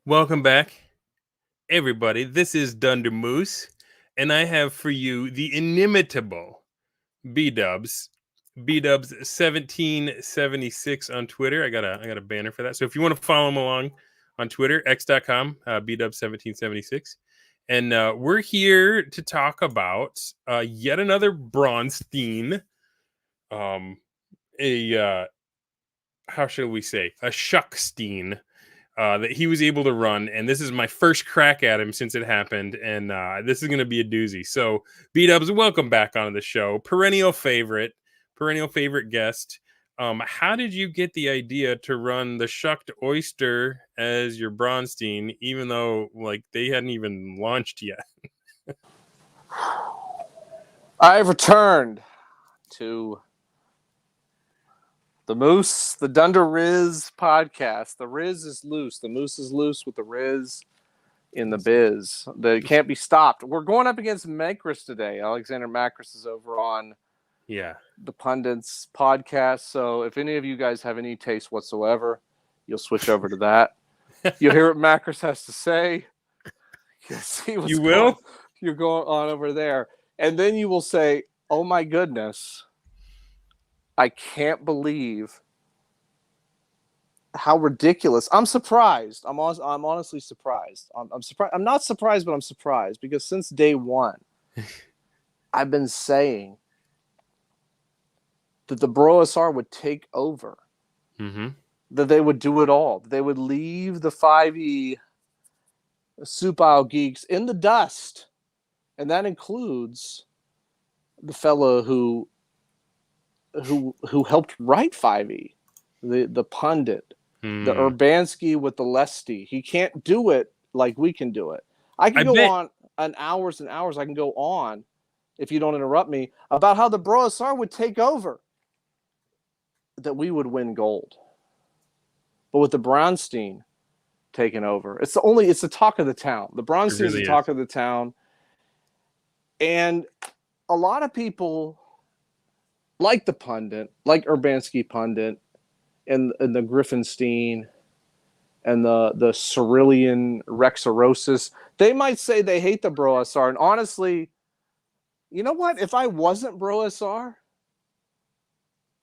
Welcome back, everybody. This is Dunder Moose, and I have for you the inimitable B-Dubs. B-Dubs 1776 on Twitter. I got a banner for that. So if you want to follow him along on Twitter, x.com, B-Dubs 1776. And we're here to talk about yet another Bronsteen. How shall we say? A Shuckstein. That he was able to run, and this is my first crack at him since it happened, and this is going to be a doozy. So, B-Dubs, welcome back onto the show. Perennial favorite guest. How did you get the idea to run the Shucked Oyster as your Bronsteen, even though like they hadn't even launched yet? I've returned to the Moose, the Dunder Riz podcast. The Riz is loose. The Moose is loose with the Riz in the biz. They can't be stopped. We're going up against Macris today. Alexander Macris is over on the Pundits podcast. So if any of you guys have any taste whatsoever, you'll switch over to that. You'll hear what Macris has to say. You'll see what's you're going on over there. And then you will say, oh my goodness, I can't believe how ridiculous. I'm surprised. I'm honestly surprised. I'm surprised. I'm not surprised, but I'm surprised because since day one, I've been saying that the BroSR would take over, that they would do it all, that they would leave the 5e soup aisle geeks in the dust, and that includes the fellow who helped write 5e, the pundit, the Urbanski with the Lesty. He can't do it like we can do it. I can go on hours and hours. I can go on, if you don't interrupt me, about how the BroSR would take over, that we would win gold. But with the Bronsteen taking over, it's the talk of the town. The Bronsteen is the talk of the town. And a lot of people like the pundit, like Urbanski pundit, and the Griffinstein, and the Cerulean Rexorosis, they might say they hate the BroSR. And honestly, you know what? If I wasn't BroSR,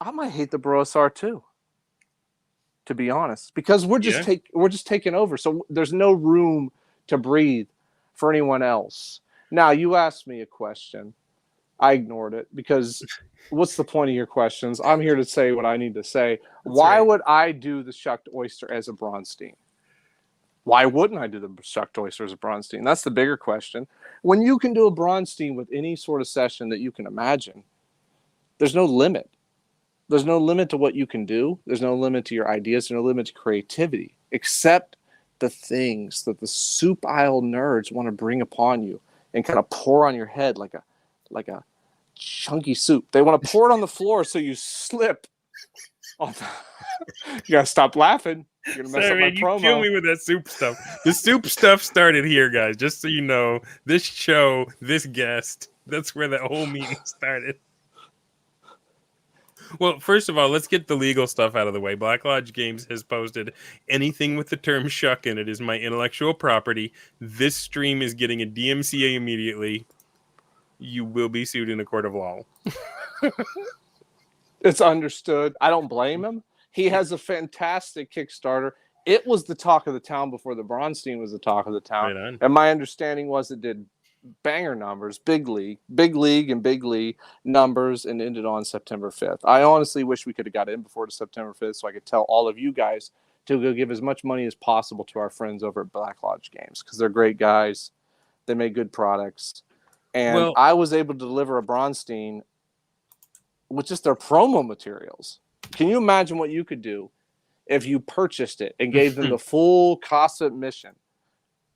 I might hate the BroSR too. To be honest, because we're just taking over. So there's no room to breathe for anyone else. Now you asked me a question. I ignored it because what's the point of your questions? I'm here to say what I need to say. Why would I do the Shucked Oyster as a Bronsteen? Why wouldn't I do the Shucked Oyster as a Bronsteen? That's the bigger question. When you can do a Bronsteen with any sort of session that you can imagine, there's no limit. There's no limit to what you can do. There's no limit to your ideas. There's no limit to creativity, except the things that the soup aisle nerds want to bring upon you and kind of pour on your head like a chunky soup. They want to pour it on the floor so you slip. You gotta stop laughing. You're gonna mess up my promo. You kill me with that soup stuff. The soup stuff started here, guys. Just so you know, this show, this guest, that's where that whole meeting started. Well, first of all, let's get the legal stuff out of the way. Black Lodge Games has posted anything with the term shuck in it is my intellectual property. This stream is getting a DMCA immediately. You will be sued in a court of law. It's understood. I don't blame him. He has a fantastic Kickstarter. It was the talk of the town before the Bronsteen was the talk of the town. Right on. And my understanding was it did banger numbers, big league and big league numbers, and ended on September 5th. I honestly wish we could have got in before the September 5th so I could tell all of you guys to go give as much money as possible to our friends over at Black Lodge Games because they're great guys. They make good products. And I was able to deliver a Bronsteen with just their promo materials. Can you imagine what you could do if you purchased it and gave them the full cost of admission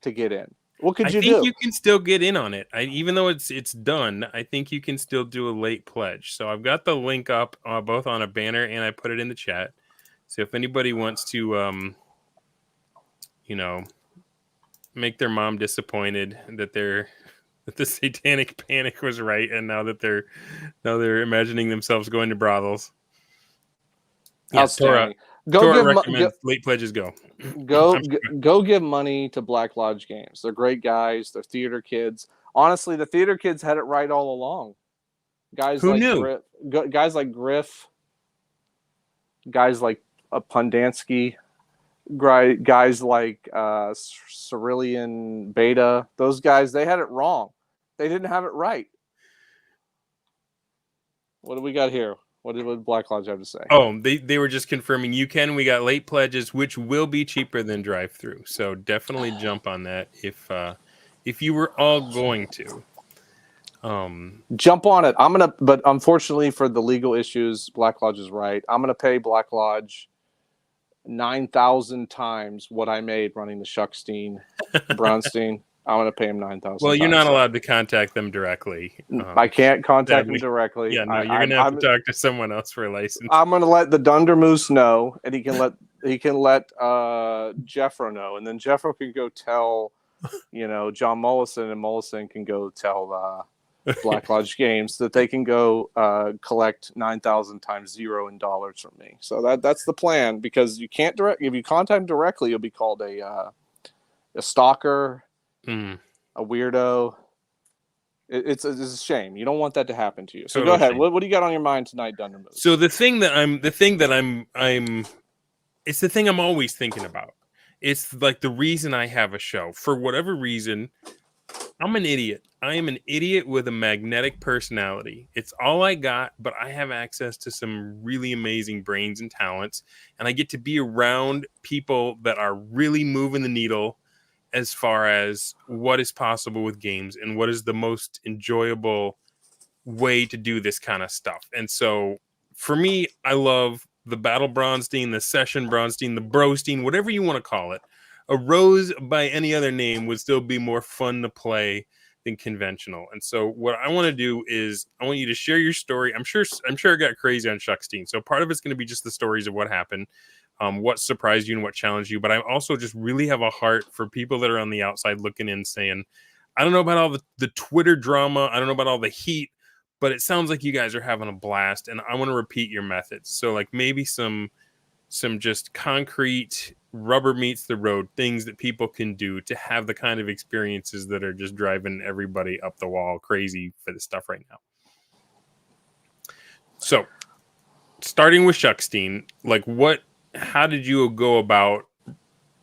to get in? What could you do? I think you can still get in on it. Even though it's done, I think you can still do a late pledge. So I've got the link up both on a banner and I put it in the chat. So if anybody wants to, make their mom disappointed that the satanic panic was right, and now they're imagining themselves going to brothels. Outstanding. Go recommends late pledges go. Go give money to Black Lodge Games. They're great guys. They're theater kids. Honestly, the theater kids had it right all along. Guys Who like knew? guys like Griff, guys like Pundansky, guys like Cerulean Beta. Those guys, they had it wrong. They didn't have it right. What do we got here? What did Black Lodge have to say? Oh, they were just confirming you can. We got late pledges, which will be cheaper than drive-through. So definitely jump on that if you were all going to. Jump on it. But unfortunately for the legal issues, Black Lodge is right. I'm gonna pay Black Lodge 9,000 times what I made running the Shuckstein, Bronsteen. I'm gonna pay him 9,000. Well, you're not allowed to contact them directly. I can't contact them directly. Yeah, no, you're gonna have to talk to someone else for a license. I'm gonna let the Dunder Moose know, and he can let Jeffro know, and then Jeffro can go tell, John Mollison, and Mollison can go tell Black Lodge Games that they can go collect 9,000 times zero in dollars from me. So that's the plan, because you can't if you contact them directly, you'll be called a stalker, a weirdo. It's a shame. You don't want that to happen to you. So go ahead. What do you got on your mind tonight, Dunder Moose? So it's the thing I'm always thinking about. It's like the reason I have a show. For whatever reason, I'm an idiot. I am an idiot with a magnetic personality. It's all I got, but I have access to some really amazing brains and talents, and I get to be around people that are really moving the needle as far as what is possible with games and what is the most enjoyable way to do this kind of stuff. And so for me, I love the Battle Bronsteen, the Session Bronsteen, the Brosteen, whatever you want to call it. A Rose by any other name would still be more fun to play than conventional. And so what I want to do is I want you to share your story. I'm sure it got crazy on Shuckstein. So part of it's going to be just the stories of what happened, what surprised you and what challenged you. But I also just really have a heart for people that are on the outside looking in saying, I don't know about all the Twitter drama. I don't know about all the heat, but it sounds like you guys are having a blast, and I want to repeat your methods. So like maybe some just concrete rubber meets the road things that people can do to have the kind of experiences that are just driving everybody up the wall crazy for this stuff right now. So starting with Shuckstein, like how did you go about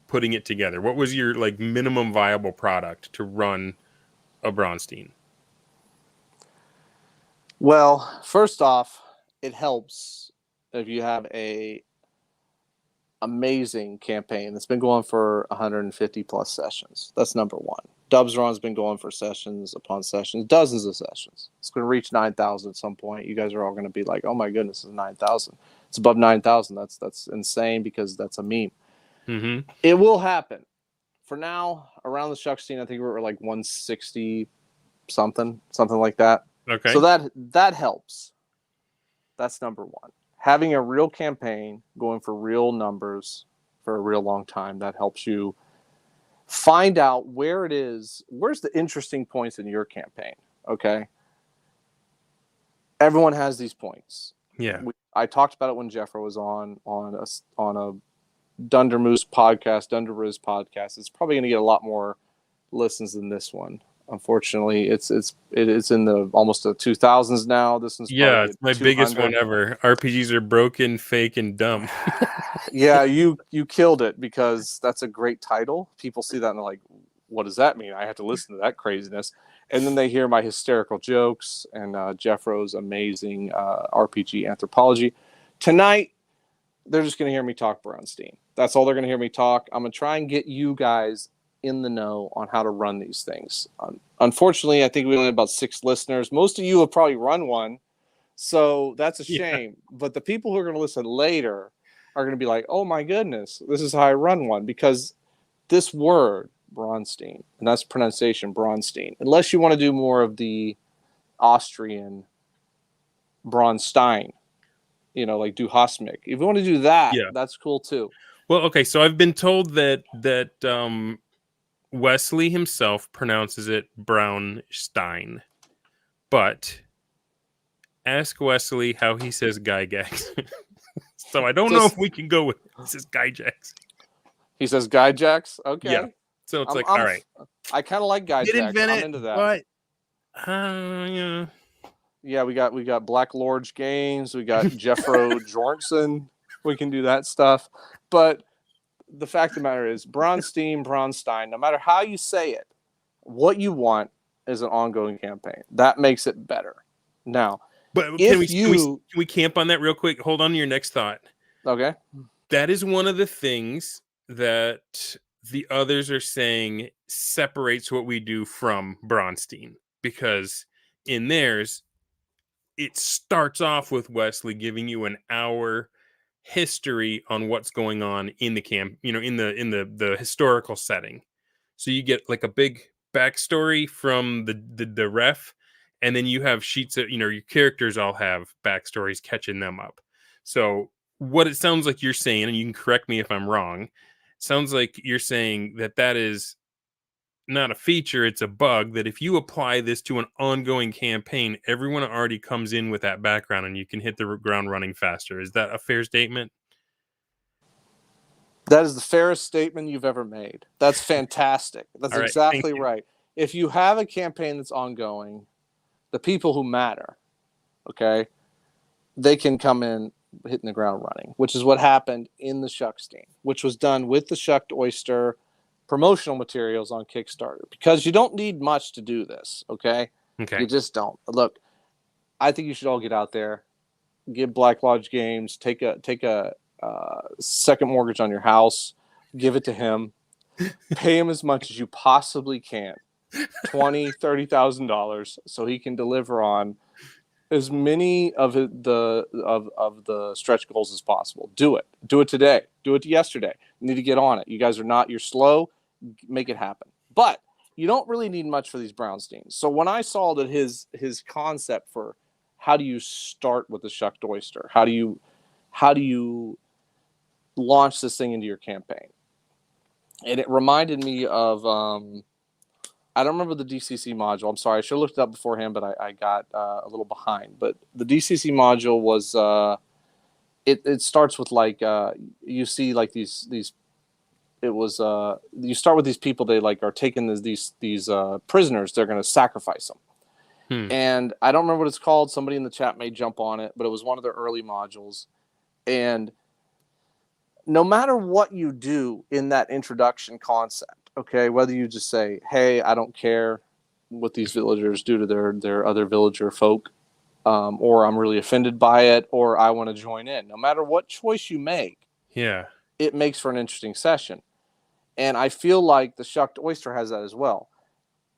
putting it together? What was your like minimum viable product to run a Bronsteen? Well, first off, it helps if you have a amazing campaign that's been going for 150 plus sessions. That's number one. Dubs Run's been going for sessions upon sessions, dozens of sessions. It's going to reach 9,000 at some point. You guys are all going to be like, "Oh my goodness, it's 9,000." It's above 9,000. That's insane, because that's a meme. Mm-hmm. It will happen. For now, around the Shuckstein, I think we're like 160 something like that. Okay. So that helps. That's number one. Having a real campaign, going for real numbers for a real long time, that helps you find out where's the interesting points in your campaign. Okay. Everyone has these points. Yeah. I talked about it when Jeffro was on a Dunder Moose podcast, Dunder Riz podcast. It's probably going to get a lot more listens than this one. Unfortunately, it's in the almost the 2000s now. This one's it's my biggest one ever. RPGs are broken, fake, and dumb. Yeah, you killed it, because that's a great title. People see that and they're like, what does that mean? I have to listen to that craziness. And then they hear my hysterical jokes and Jeffro's amazing RPG anthropology. Tonight, they're just going to hear me talk Bronsteen. That's all they're going to hear me talk. I'm going to try and get you guys in the know on how to run these things. Unfortunately, I think we only have about 6 listeners. Most of you have probably run one, so that's a shame. Yeah. But the people who are going to listen later are going to be like, oh my goodness, this is how I run one, because this word, Bronsteen, and that's pronunciation, Braunstein, unless you want to do more of the Austrian Braunstein, like Du Hasmik. If you want to do that, that's cool too. Well, okay, so I've been told that Wesley himself pronounces it Braunstein, but ask Wesley how he says Gygax. So I don't know if we can go with this is Gyjax. He says Gyjax. Okay. Yeah. So it's all right. I kind of like Gyjax. I'm into that. But yeah. Yeah, we got Black Lords games. We got Jeffro Jorgensen. We can do that stuff. But the fact of the matter is, Braunstein, no matter how you say it, what you want is an ongoing campaign. That makes it better. Now, but can we camp on that real quick? Hold on to your next thought. Okay. That is one of the things that the others are saying separates what we do from Bronsteen, because in theirs, it starts off with Wesley giving you an hour history on what's going on in the camp, in the historical setting. So you get like a big backstory from the ref, and then you have sheets of, your characters all have backstories catching them up. So what it sounds like you're saying, and you can correct me if I'm wrong, sounds like you're saying that is not a feature, it's a bug, that if you apply this to an ongoing campaign, everyone already comes in with that background and you can hit the ground running faster. Is that a fair statement? That is the fairest statement you've ever made. That's fantastic. That's exactly right. If you have a campaign that's ongoing, the people who matter, okay, they can come in hitting the ground running, which is what happened in the Shuckstein, which was done with the Shucked Oyster promotional materials on Kickstarter, because you don't need much to do this, okay? You just don't. Look, I think you should all get out there, give Black Lodge Games, take a second mortgage on your house, give it to him, pay him as much as you possibly can, $20,000-$30,000, so he can deliver on as many of the stretch goals as possible. Do it today, do it yesterday. You need to get on it. You guys you're slow, make it happen. But you don't really need much for these Brownsteins. So when I saw that his concept for how do you start with the Shucked Oyster, how do you launch this thing into your campaign, and it reminded me of I don't remember the DCC module. I'm sorry, I should have looked it up beforehand, but I got a little behind. But the DCC module was it starts with like you see like these it was you start with these people, they like are taking these prisoners, they're going to sacrifice them. And I don't remember what it's called. Somebody in the chat may jump on it, but it was one of their early modules. And no matter what you do in that introduction concept, okay, whether you just say, hey, I don't care what these villagers do to their other villager folk, or I'm really offended by it, or I want to join in. No matter what choice you make, it makes for an interesting session. And I feel like the Shucked Oyster has that as well.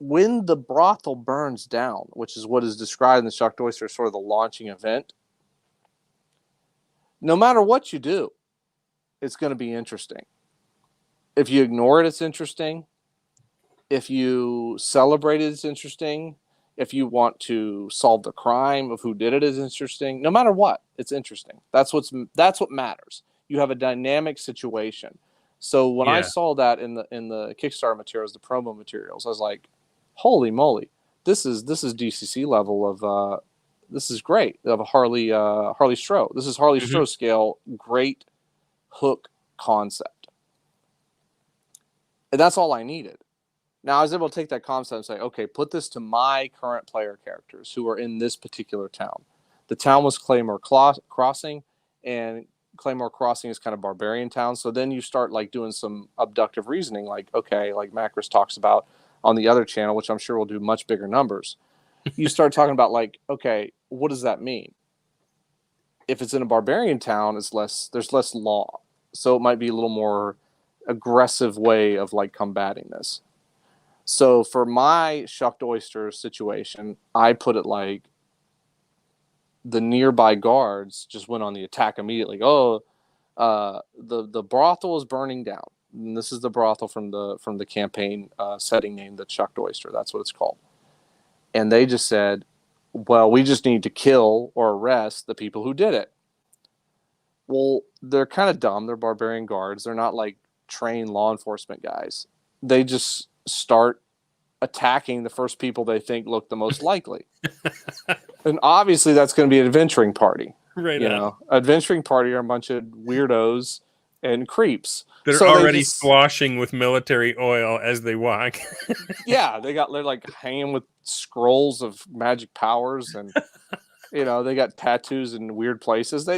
When the brothel burns down, which is what is described in the Shucked Oyster as sort of the launching event, no matter what you do, it's going to be interesting. If you ignore it, it's interesting. If you celebrate it, it's interesting. If you want to solve the crime of who did it, is interesting. No matter what, it's interesting. That's what matters. You have a dynamic situation. So when I saw that in the Kickstarter materials, the promo materials, I was like, holy moly, this is DCC level of this is great. Of a Harley Stroh. This is Harley Stroh scale, great hook concept. And that's all I needed. Now I was able to take that concept and say, okay, put this to my current player characters who are in this particular town. The town was Claymore Crossing, and Claymore Crossing is kind of barbarian town. So then you start like doing some abductive reasoning, like, okay, like Macris talks about on the other channel, which I'm sure will do much bigger numbers. You start talking about like, okay, what does that mean? If it's in a barbarian town, there's less law. So it might be a little more aggressive way of like combating this. So for my Shucked Oyster situation, I put it like the nearby guards just went on the attack immediately. Oh, the brothel is burning down. And this is the brothel from the campaign setting name, the Shucked Oyster. That's what it's called. And they just said, well, we just need to kill or arrest the people who did it. Well, they're kind of dumb. They're barbarian guards. They're not like trained law enforcement guys. They just start attacking the first people they think look the most likely. And obviously that's going to be an adventuring party, Right on. Adventuring party are a bunch of weirdos and creeps. They're So already sloshing with military oil as they walk. Yeah, they're like hanging with scrolls of magic powers, and they got tattoos in weird places.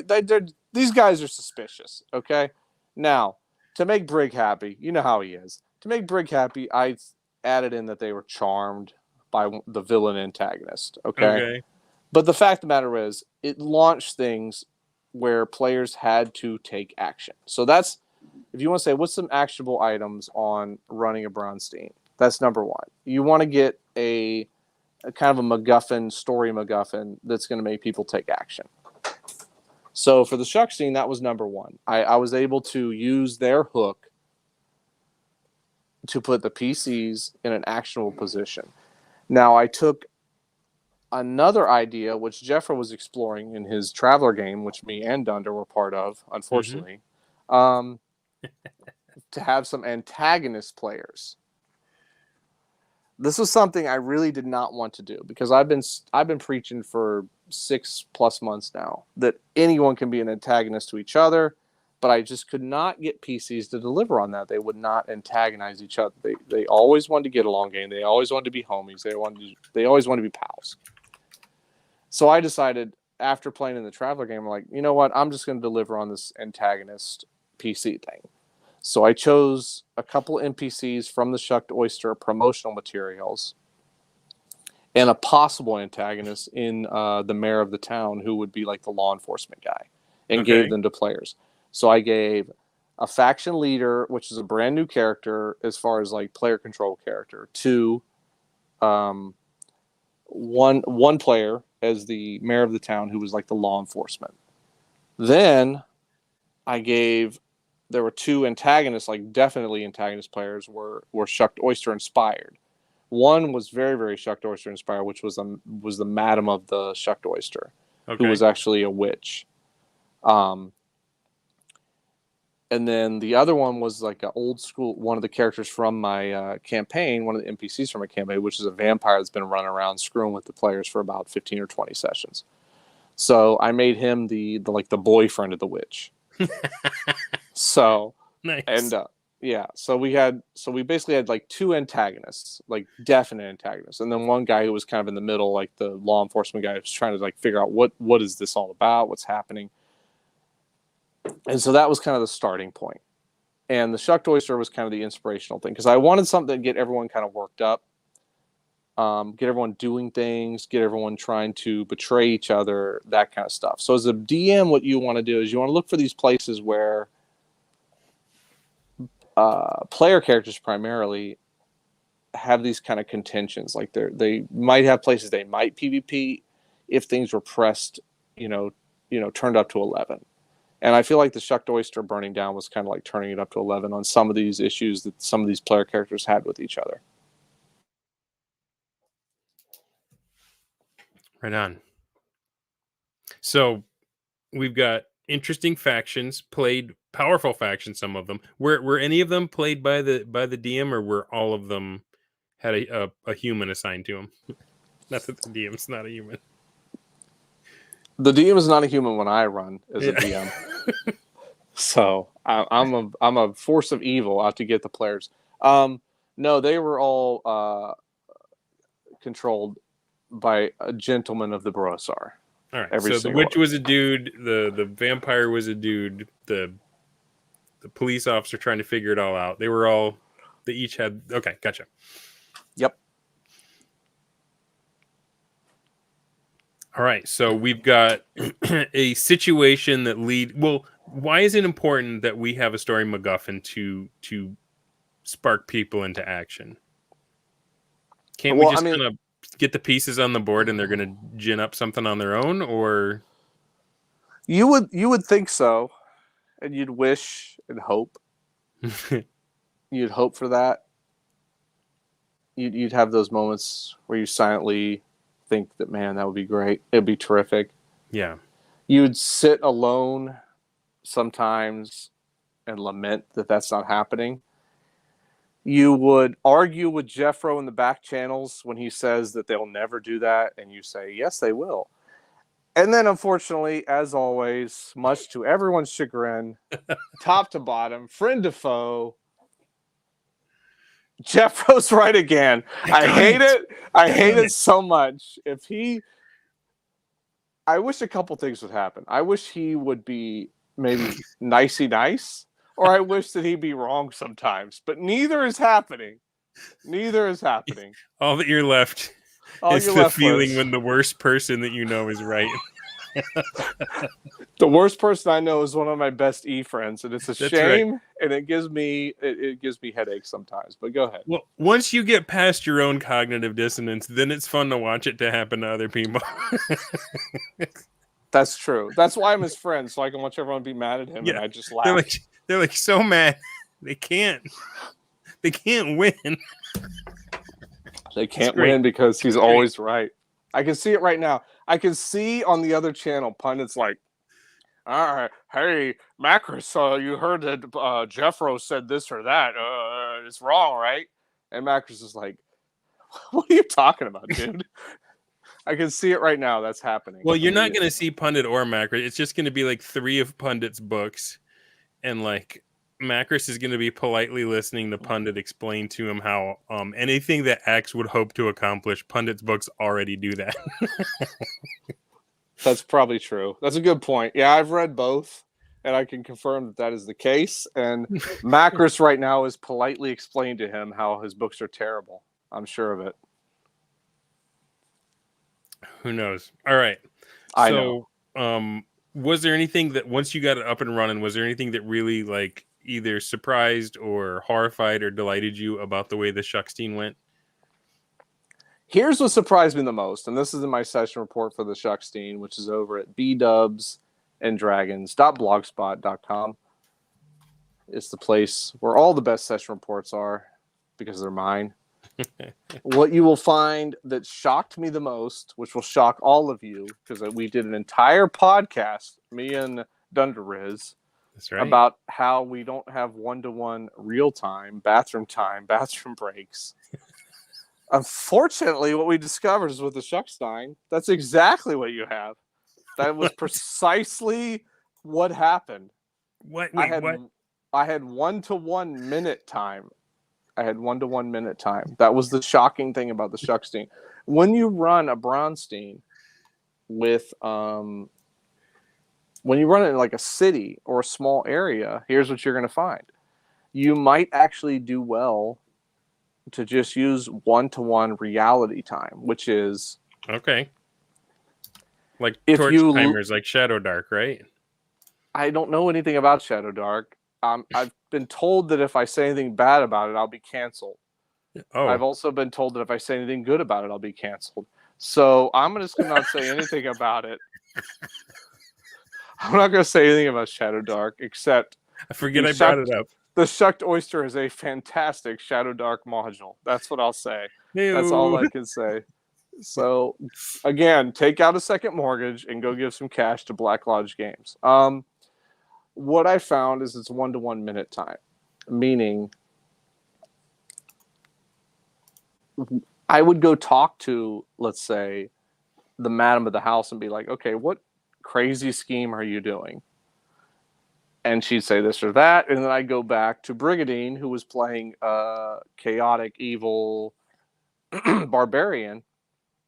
These guys are suspicious. Okay, now to make Brig happy, you know how he is. To make Brig happy, I added in that they were charmed by the villain antagonist. Okay. But the fact of the matter is, it launched things where players had to take action. So that's, if you want to say, what's some actionable items on running a Bronsteen? That's number one. You want to get a kind of a MacGuffin, story MacGuffin that's going to make people take action. So for the Shuckstein, that was number one. I was able to use their hook to put the PCs in an actionable position. Now, I took another idea, which Jeffro was exploring in his Traveler game, which me and Dunder were part of, unfortunately, to have some antagonist players. This was something I really did not want to do because I've been preaching for 6+ months now that anyone can be an antagonist to each other, but I just could not get PCs to deliver on that. They would not antagonize each other. They always wanted to get along game. They always wanted to be homies. They always wanted to be pals. So I decided after playing in the Traveler game, I'm like, you know what? I'm just going to deliver on this antagonist PC thing. So I chose a couple NPCs from the Shucked Oyster promotional materials and a possible antagonist in the mayor of the town, who would be like the law enforcement guy, and gave them to players. So I gave a faction leader, which is a brand new character as far as like player control character, to one player as the mayor of the town, who was like the law enforcement. Then there were two antagonists, like definitely antagonist players were Shucked Oyster inspired. One was very, very Shucked Oyster inspired, which was the madam of the Shucked Oyster, who was actually a witch. And then the other one was like an old school, one of the characters from my campaign, one of the NPCs from my campaign, which is a vampire that's been running around screwing with the players for about 15 or 20 sessions. So I made him the boyfriend of the witch. So nice. And so we basically had like two antagonists, like definite antagonists, and then one guy who was kind of in the middle, like the law enforcement guy, who was trying to like figure out what is this all about, what's happening. And so that was kind of the starting point. And the Shucked Oyster was kind of the inspirational thing, because I wanted something to get everyone kind of worked up, get everyone doing things, get everyone trying to betray each other, that kind of stuff. So as a DM, what you want to do is you want to look for these places where player characters primarily have these kind of contentions. Like they might have places they might PvP if things were pressed, turned up to 11. And I feel like the Shucked Oyster burning down was kind of like turning it up to 11 on some of these issues that some of these player characters had with each other. Right on. So we've got interesting factions, played powerful factions. Some of them were any of them played by the DM, or were all of them had a human assigned to them? Not that the DM's not a human. The DM is not a human when I run as a DM. So I'm a force of evil out to get the players. No, they were all controlled by a gentleman of the Brosar. All right. So the witch was a dude. The vampire was a dude. The police officer trying to figure it all out. They each had. Okay, gotcha. Yep. All right. So we've got a situation that Well, why is it important that we have a story MacGuffin to spark people into action? Can't we just kind of get the pieces on the board and they're going to gin up something on their own? Or you would think so, and you'd wish and hope. You'd hope for that. You'd have those moments where you silently think that, man, that would be great. It'd be terrific. Yeah. You'd sit alone sometimes and lament that that's not happening. You would argue with Jeffro in the back channels when he says that they'll never do that, and you say, yes, they will. And then, unfortunately, as always, much to everyone's chagrin, top to bottom, friend to foe, Jeffro's right again. I hate it. I hate it so much. I wish a couple things would happen. I wish he would be maybe nicey nice, or I wish that he'd be wrong sometimes. But neither is happening. Neither is happening. All that you're left All is you're the left feeling with. when the worst person that you know is right. The worst person I know is one of my best friends, and it's a That's right. shame, and it gives me headaches sometimes. But go ahead. Well, once you get past your own cognitive dissonance, then it's fun to watch it to happen to other people. That's true. That's why I'm his friend, so I can watch everyone be mad at him, and I just laugh. They're like so mad. They can't win. They can't win because he's always right. I can see it right now. I can see on the other channel pundits like, all right, hey, Macros, you heard that Jeffro said this or that. It's wrong, right? And Macros is like, what are you talking about, dude? I can see it right now. That's happening. Well, you're not going to see Pundit or Macros. It's just going to be like 3 of Pundit's books. And like Macros is going to be politely listening to Pundit explain to him how anything that Axe would hope to accomplish, Pundit's books already do that. That's probably true. That's a good point. Yeah, I've read both, and I can confirm that that is the case. And Macros right now is politely explained to him how his books are terrible. I'm sure of it. Who knows? All right. I know. Was there anything that once you got it up and running, was there anything that really like either surprised or horrified or delighted you about the way the Shuckstein went? Here's what surprised me the most, and this is in my session report for the Shuckstein, which is over at bdubsanddragons.blogspot.com. It's the place where all the best session reports are because they're mine. What you will find that shocked me the most, which will shock all of you, because we did an entire podcast, me and Dunderiz, that's right, about how we don't have one-to-one real-time bathroom breaks. Unfortunately, what we discovered is with the Shuckstein, that's exactly what you have. That was precisely what happened. What? I had 1-to-1 minute time. That was the shocking thing about the Shuckstein. When you run a Bronsteen with when you run it in like a city or a small area, here's what you're going to find. You might actually do well to just use 1-to-1 reality time, which is okay. Like torch timers, like Shadow Dark, right? I don't know anything about Shadow Dark. I've been told that if I say anything bad about it, I'll be canceled. Oh. I've also been told that if I say anything good about it, I'll be canceled. So I'm just going to not say anything about it. I'm not going to say anything about Shadow Dark, except I forget I brought it up. The Shucked Oyster is a fantastic Shadow Dark module. That's what I'll say. Ew. That's all I can say. So, again, take out a second mortgage and go give some cash to Black Lodge Games. What I found is it's 1-to-1 minute time, meaning I would go talk to, let's say, the madam of the house and be like, okay, what crazy scheme are you doing? And she'd say this or that, and then I'd go back to Brigadine, who was playing chaotic, evil barbarian,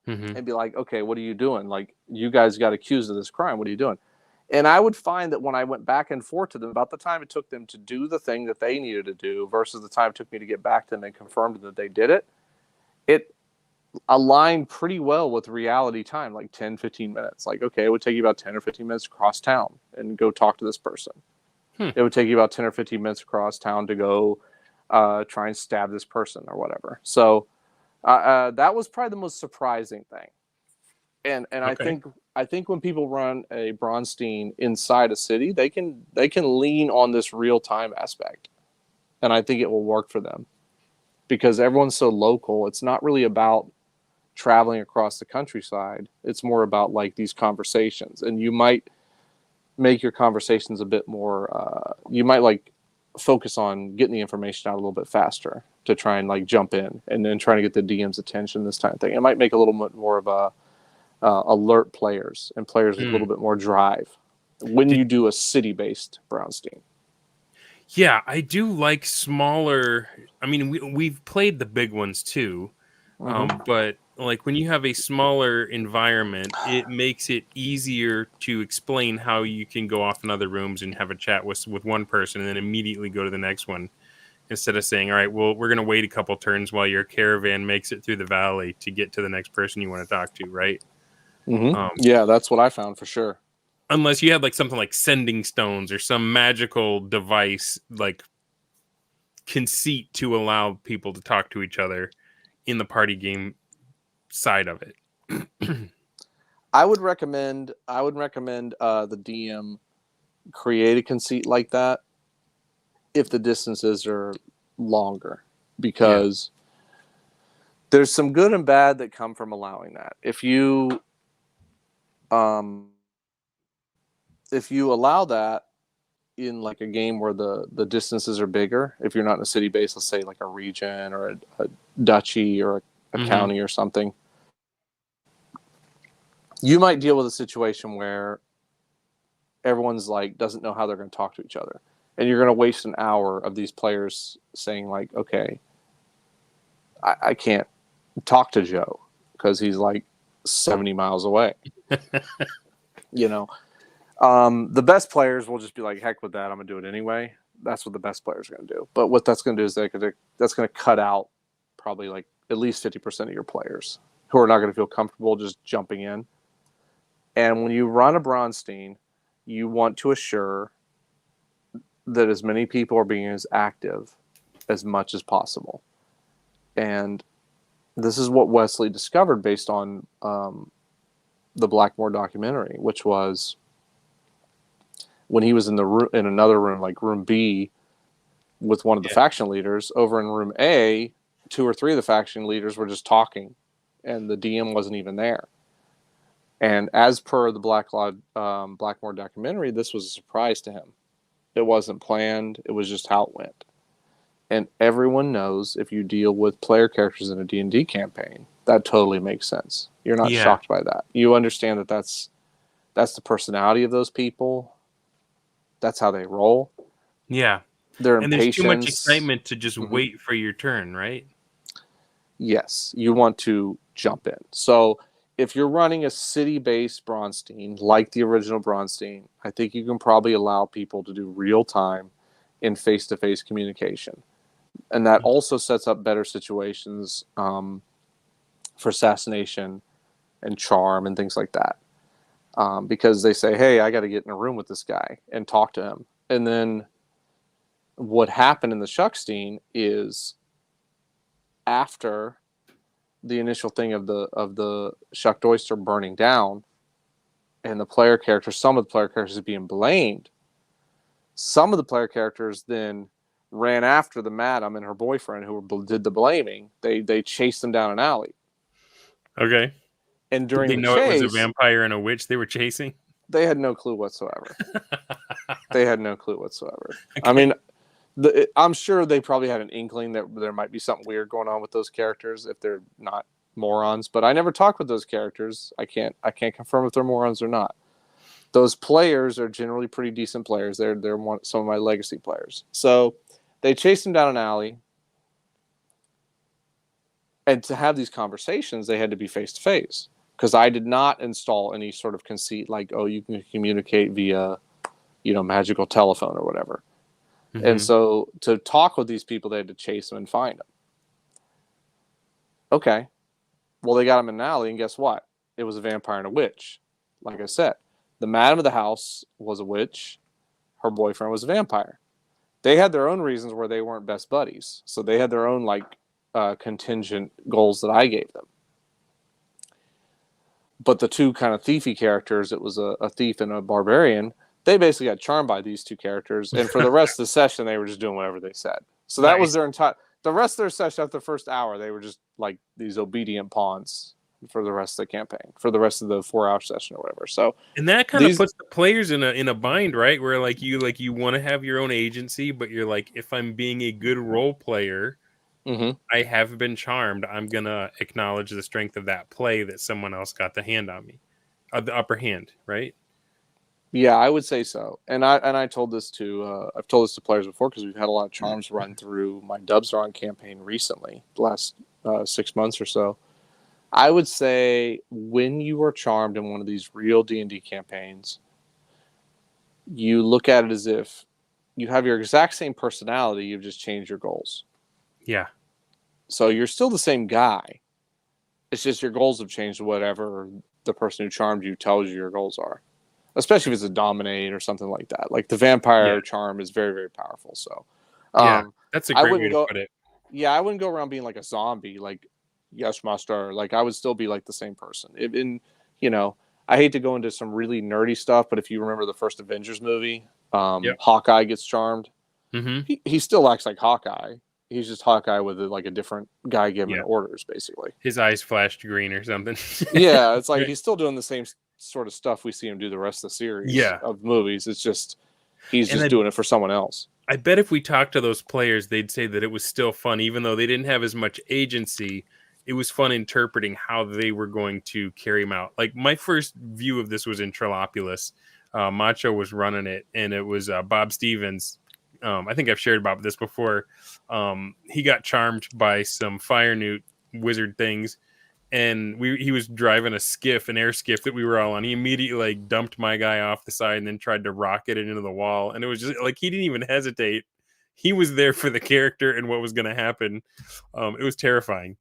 and be like, okay, what are you doing? Like, you guys got accused of this crime. What are you doing? And I would find that when I went back and forth to them about the time it took them to do the thing that they needed to do versus the time it took me to get back to them and confirm that they did it, it aligned pretty well with reality time, like 10, 15 minutes. Like, okay, it would take you about 10 or 15 minutes across town and go talk to this person. It would take you about 10 or 15 minutes across town to go try and stab this person or whatever. So that was probably the most surprising thing. And okay. I think when people run a Bronsteen inside a city, they can lean on this real time aspect. And I think it will work for them because everyone's so local. It's not really about traveling across the countryside. It's more about like these conversations, and you might make your conversations a bit more you might like focus on getting the information out a little bit faster to try and like jump in and then trying to get the DM's attention, this kind of thing. It might make a little bit more of alert players and players with a little bit more drive when you do a city-based Braunstein. Yeah, I do like smaller. I mean, we've played the big ones too, but like when you have a smaller environment, it makes it easier to explain how you can go off in other rooms and have a chat with one person and then immediately go to the next one, instead of saying, all right, well, we're going to wait a couple turns while your caravan makes it through the valley to get to the next person you want to talk to, right? Yeah, that's what I found for sure. Unless you had like something like sending stones or some magical device like conceit to allow people to talk to each other in the party game side of it. I would recommend the DM create a conceit like that if the distances are longer, because there's some good and bad that come from allowing that. If you allow that in like a game where the distances are bigger, if you're not in a city base, let's say like a region or a duchy or a county or something, you might deal with a situation where everyone's like doesn't know how they're going to talk to each other, and you're going to waste an hour of these players saying like, okay, I can't talk to Joe because he's like 70 miles away. You know, the best players will just be like, heck with that, I'm gonna do it anyway. That's what the best players are going to do. But what that's going to do is that's going to cut out probably like at least 50% of your players who are not going to feel comfortable just jumping in. And when you run a Bronsteen, you want to assure that as many people are being as active as much as possible. And this is what Wesley discovered based on the Blackmore documentary, which was when he was in another room, like room B, with one of the faction leaders. Over in room A, 2 or 3 of the faction leaders were just talking, and the DM wasn't even there. And as per the Blackmore documentary, this was a surprise to him. It wasn't planned. It was just how it went. And everyone knows if you deal with player characters in a D&D campaign, that totally makes sense. You're not shocked by that. You understand that that's the personality of those people. That's how they roll. Yeah. Their and impatience. There's too much excitement to just wait for your turn, right? Yes. You want to jump in. So if you're running a city-based Bronsteen, like the original Bronsteen, I think you can probably allow people to do real-time in face-to-face communication. And that also sets up better situations for assassination and charm and things like that. Because they say, hey, I got to get in a room with this guy and talk to him. And then what happened in the Shuckstein is after the initial thing of the Shucked Oyster burning down and some of the player characters being blamed, some of the player characters then ran after the madam and her boyfriend who did the blaming. They chased them down an alley. Okay. And during Did they know chase, it was a vampire and a witch they were chasing? They had no clue whatsoever. Okay. I mean, I'm sure they probably had an inkling that there might be something weird going on with those characters if they're not morons. But I never talked with those characters. I can't confirm if they're morons or not. Those players are generally pretty decent players. They're some of my legacy players. So they chased them down an alley. And to have these conversations, they had to be face to face. Because I did not install any sort of conceit like, oh, you can communicate via, magical telephone or whatever. Mm-hmm. And so to talk with these people, they had to chase them and find them. Okay. Well, they got them in an alley, and guess what? It was a vampire and a witch. Like I said, the madam of the house was a witch. Her boyfriend was a vampire. They had their own reasons where they weren't best buddies. So they had their own, contingent goals that I gave them. But the two kind of thiefy characters, it was a thief and a barbarian, they basically got charmed by these two characters. And for the rest of the session, they were just doing whatever they said. So that was their the rest of their session after the first hour, they were just like these obedient pawns for the rest of the campaign, for the rest of the 4-hour session or whatever. So, and that kind of puts the players in a bind, right? Where you want to have your own agency, but you're like, if I'm being a good role player, Mm-hmm. I have been charmed. I'm gonna acknowledge the strength of that play that someone else got the hand on me, the upper hand, right? Yeah, I would say so. And I told this to I've told this to players before because we've had a lot of charms run through my Dubs Are On campaign recently, the last 6 months or so. I would say when you are charmed in one of these real D&D campaigns, you look at it as if you have your exact same personality, you've just changed your goals. Yeah. So you're still the same guy. It's just your goals have changed to whatever the person who charmed you tells you your goals are. Especially if it's a dominate or something like that. Like the vampire Yeah. charm is very, very powerful. So Yeah. That's a I great way wouldn't to go put it. yeah, I wouldn't go around being like a zombie, like yes, master. Like I would still be like the same person. You know, I hate to go into some really nerdy stuff, but if you remember the first Avengers movie, Yep. Hawkeye gets charmed. Mm-hmm. He still acts like Hawkeye. He's just Hawkeye with like a different guy giving Yeah. orders, basically. His eyes flashed green or something. Yeah, it's like Right. he's still doing the same sort of stuff we see him do the rest of the series Yeah. of movies. It's just he's And just doing it for someone else. I bet if we talked to those players, they'd say that it was still fun, even though they didn't have as much agency. It was fun interpreting how they were going to carry him out. Like my first view of this was in Trellopolis. Macho was running it, and it was Bob Stevens. I think I've shared about this before. He got charmed by some fire newt wizard things, and he was driving a skiff, an air skiff that we were all on. He immediately like dumped my guy off the side and then tried to rocket it into the wall. And it was just like he didn't even hesitate. He was there for the character and what was going to happen. It was terrifying.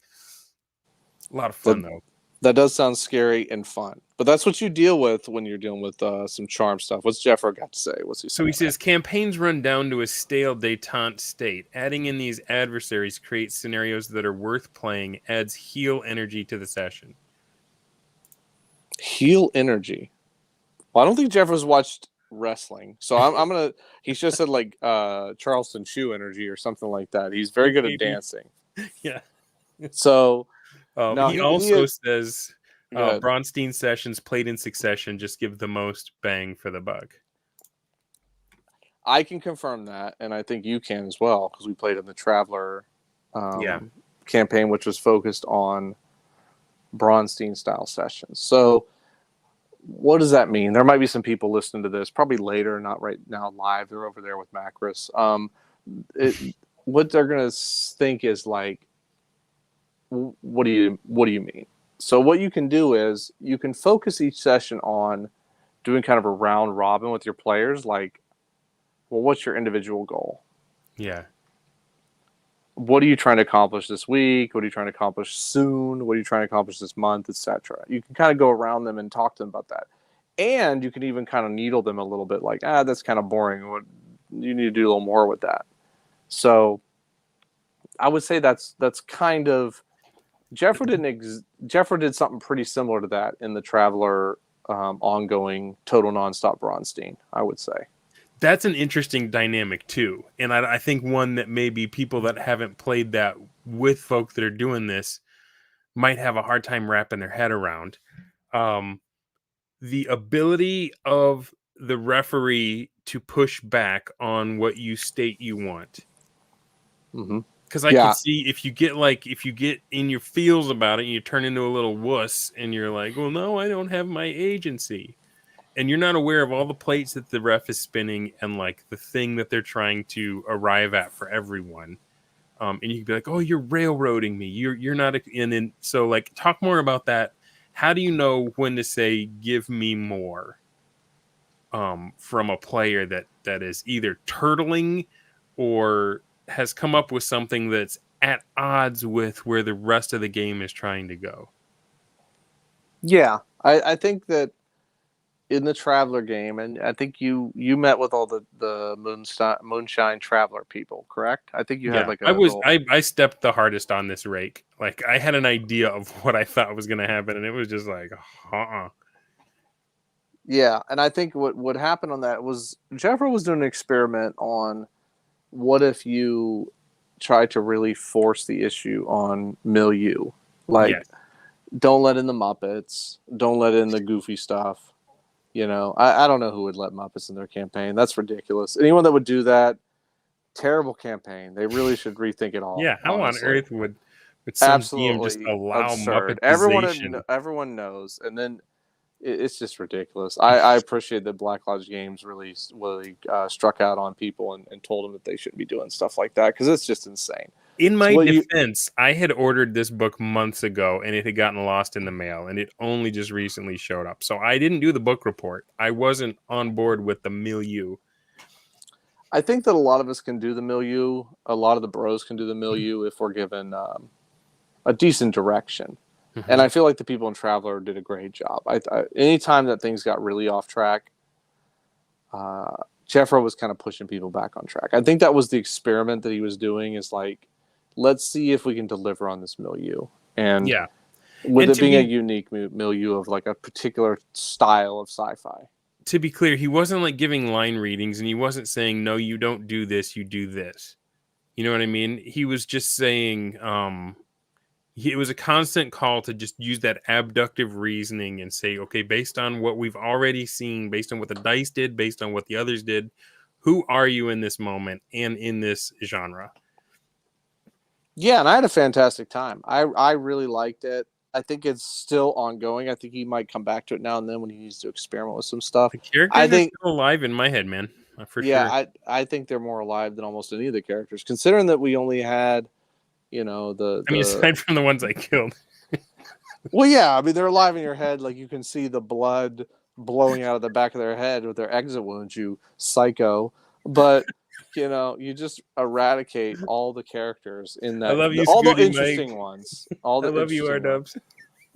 A lot of fun though. That does sound scary and fun, but that's what you deal with when you're dealing with some charm stuff. What's Jeffro got to say? What's he saying? So he says campaigns run down to a stale detente state. Adding in these adversaries creates scenarios that are worth playing, adds heal energy to the session. Heal energy. Well, I don't think Jeffro's watched wrestling, so I'm gonna. He just said like Charleston shoe energy or something like that. He's very good at dancing. Yeah. So no, he also says Bronsteen sessions played in succession just give the most bang for the buck. I can confirm that, and I think you can as well because we played in the Traveler campaign, which was focused on Bronsteen style sessions. So what does that mean? There might be some people listening to this probably later, not right now live. They're over there with Macris. What they're gonna think is like, what do you mean? So what you can do is you can focus each session on doing kind of a round robin with your players. Like, well, what's your individual goal? Yeah. What are you trying to accomplish this week? What are you trying to accomplish soon? What are you trying to accomplish this month, etc.? You can kind of go around them and talk to them about that. And you can even kind of needle them a little bit like, that's kind of boring. What you need to do a little more with that. So I would say that's kind of Jeffro did something pretty similar to that in the Traveler ongoing total nonstop Bronsteen, I would say. That's an interesting dynamic too, and I think one that maybe people that haven't played that with folk that are doing this might have a hard time wrapping their head around. The ability of the referee to push back on what you state you want. Because I can see if you get in your feels about it and you turn into a little wuss and you're like, well, no, I don't have my agency. And you're not aware of all the plates that the ref is spinning and like the thing that they're trying to arrive at for everyone. And you can be like, oh, you're railroading me. You're not. And then, so like, talk more about that. How do you know when to say, give me more from a player that is either turtling or has come up with something that's at odds with where the rest of the game is trying to go? Yeah, I think that in the Traveler game, and I think you met with all the Moonshine Traveler people, correct? I think you had like I stepped the hardest on this rake. Like I had an idea of what I thought was going to happen, and it was just like, Yeah, and I think what happened on that was Jeffro was doing an experiment on what if you try to really force the issue on milieu, like don't let in the Muppets, don't let in the goofy stuff. You know, I don't know who would let Muppets in their campaign. That's ridiculous. Anyone that would do that, Terrible campaign. They really should rethink it all. Yeah, how on Honestly, earth would some DM just absolutely allow absurd. Muppetization? Everyone knows, and then it's just ridiculous. I appreciate that Black Lodge Games really struck out on people and told them that they shouldn't be doing stuff like that because it's just insane. In So my defense, I had ordered this book months ago and it had gotten lost in the mail and it only just recently showed up. So I didn't do the book report. I wasn't on board with the milieu. I think that a lot of us can do the milieu. A lot of the bros can do the milieu if we're given a decent direction. Mm-hmm. And I feel like the people in Traveler did a great job. Anytime that things got really off track, Jeffro was kind of pushing people back on track. I think that was the experiment that he was doing, is like, let's see if we can deliver on this milieu. And yeah, with it being a unique milieu of like a particular style of sci-fi. To be clear, he wasn't like giving line readings and he wasn't saying, no, you don't do this, you do this. You know what I mean? He was just saying, it was a constant call to just use that abductive reasoning and say, okay, based on what we've already seen, based on what the dice did, based on what the others did, who are you in this moment and in this genre? Yeah, and I had a fantastic time. I really liked it. I think it's still ongoing. I think he might come back to it now and then when he needs to experiment with some stuff. The characters are still alive in my head, man. For sure. I think they're more alive than almost any of the characters, considering that we only had, aside from the ones I killed. Well, yeah, I mean, they're alive in your head. Like, you can see the blood blowing out of the back of their head with their exit wounds, you psycho. But, you just eradicate all the characters in that. I love you, all Scooty the interesting Mike. ones. I love you, R-Dubs.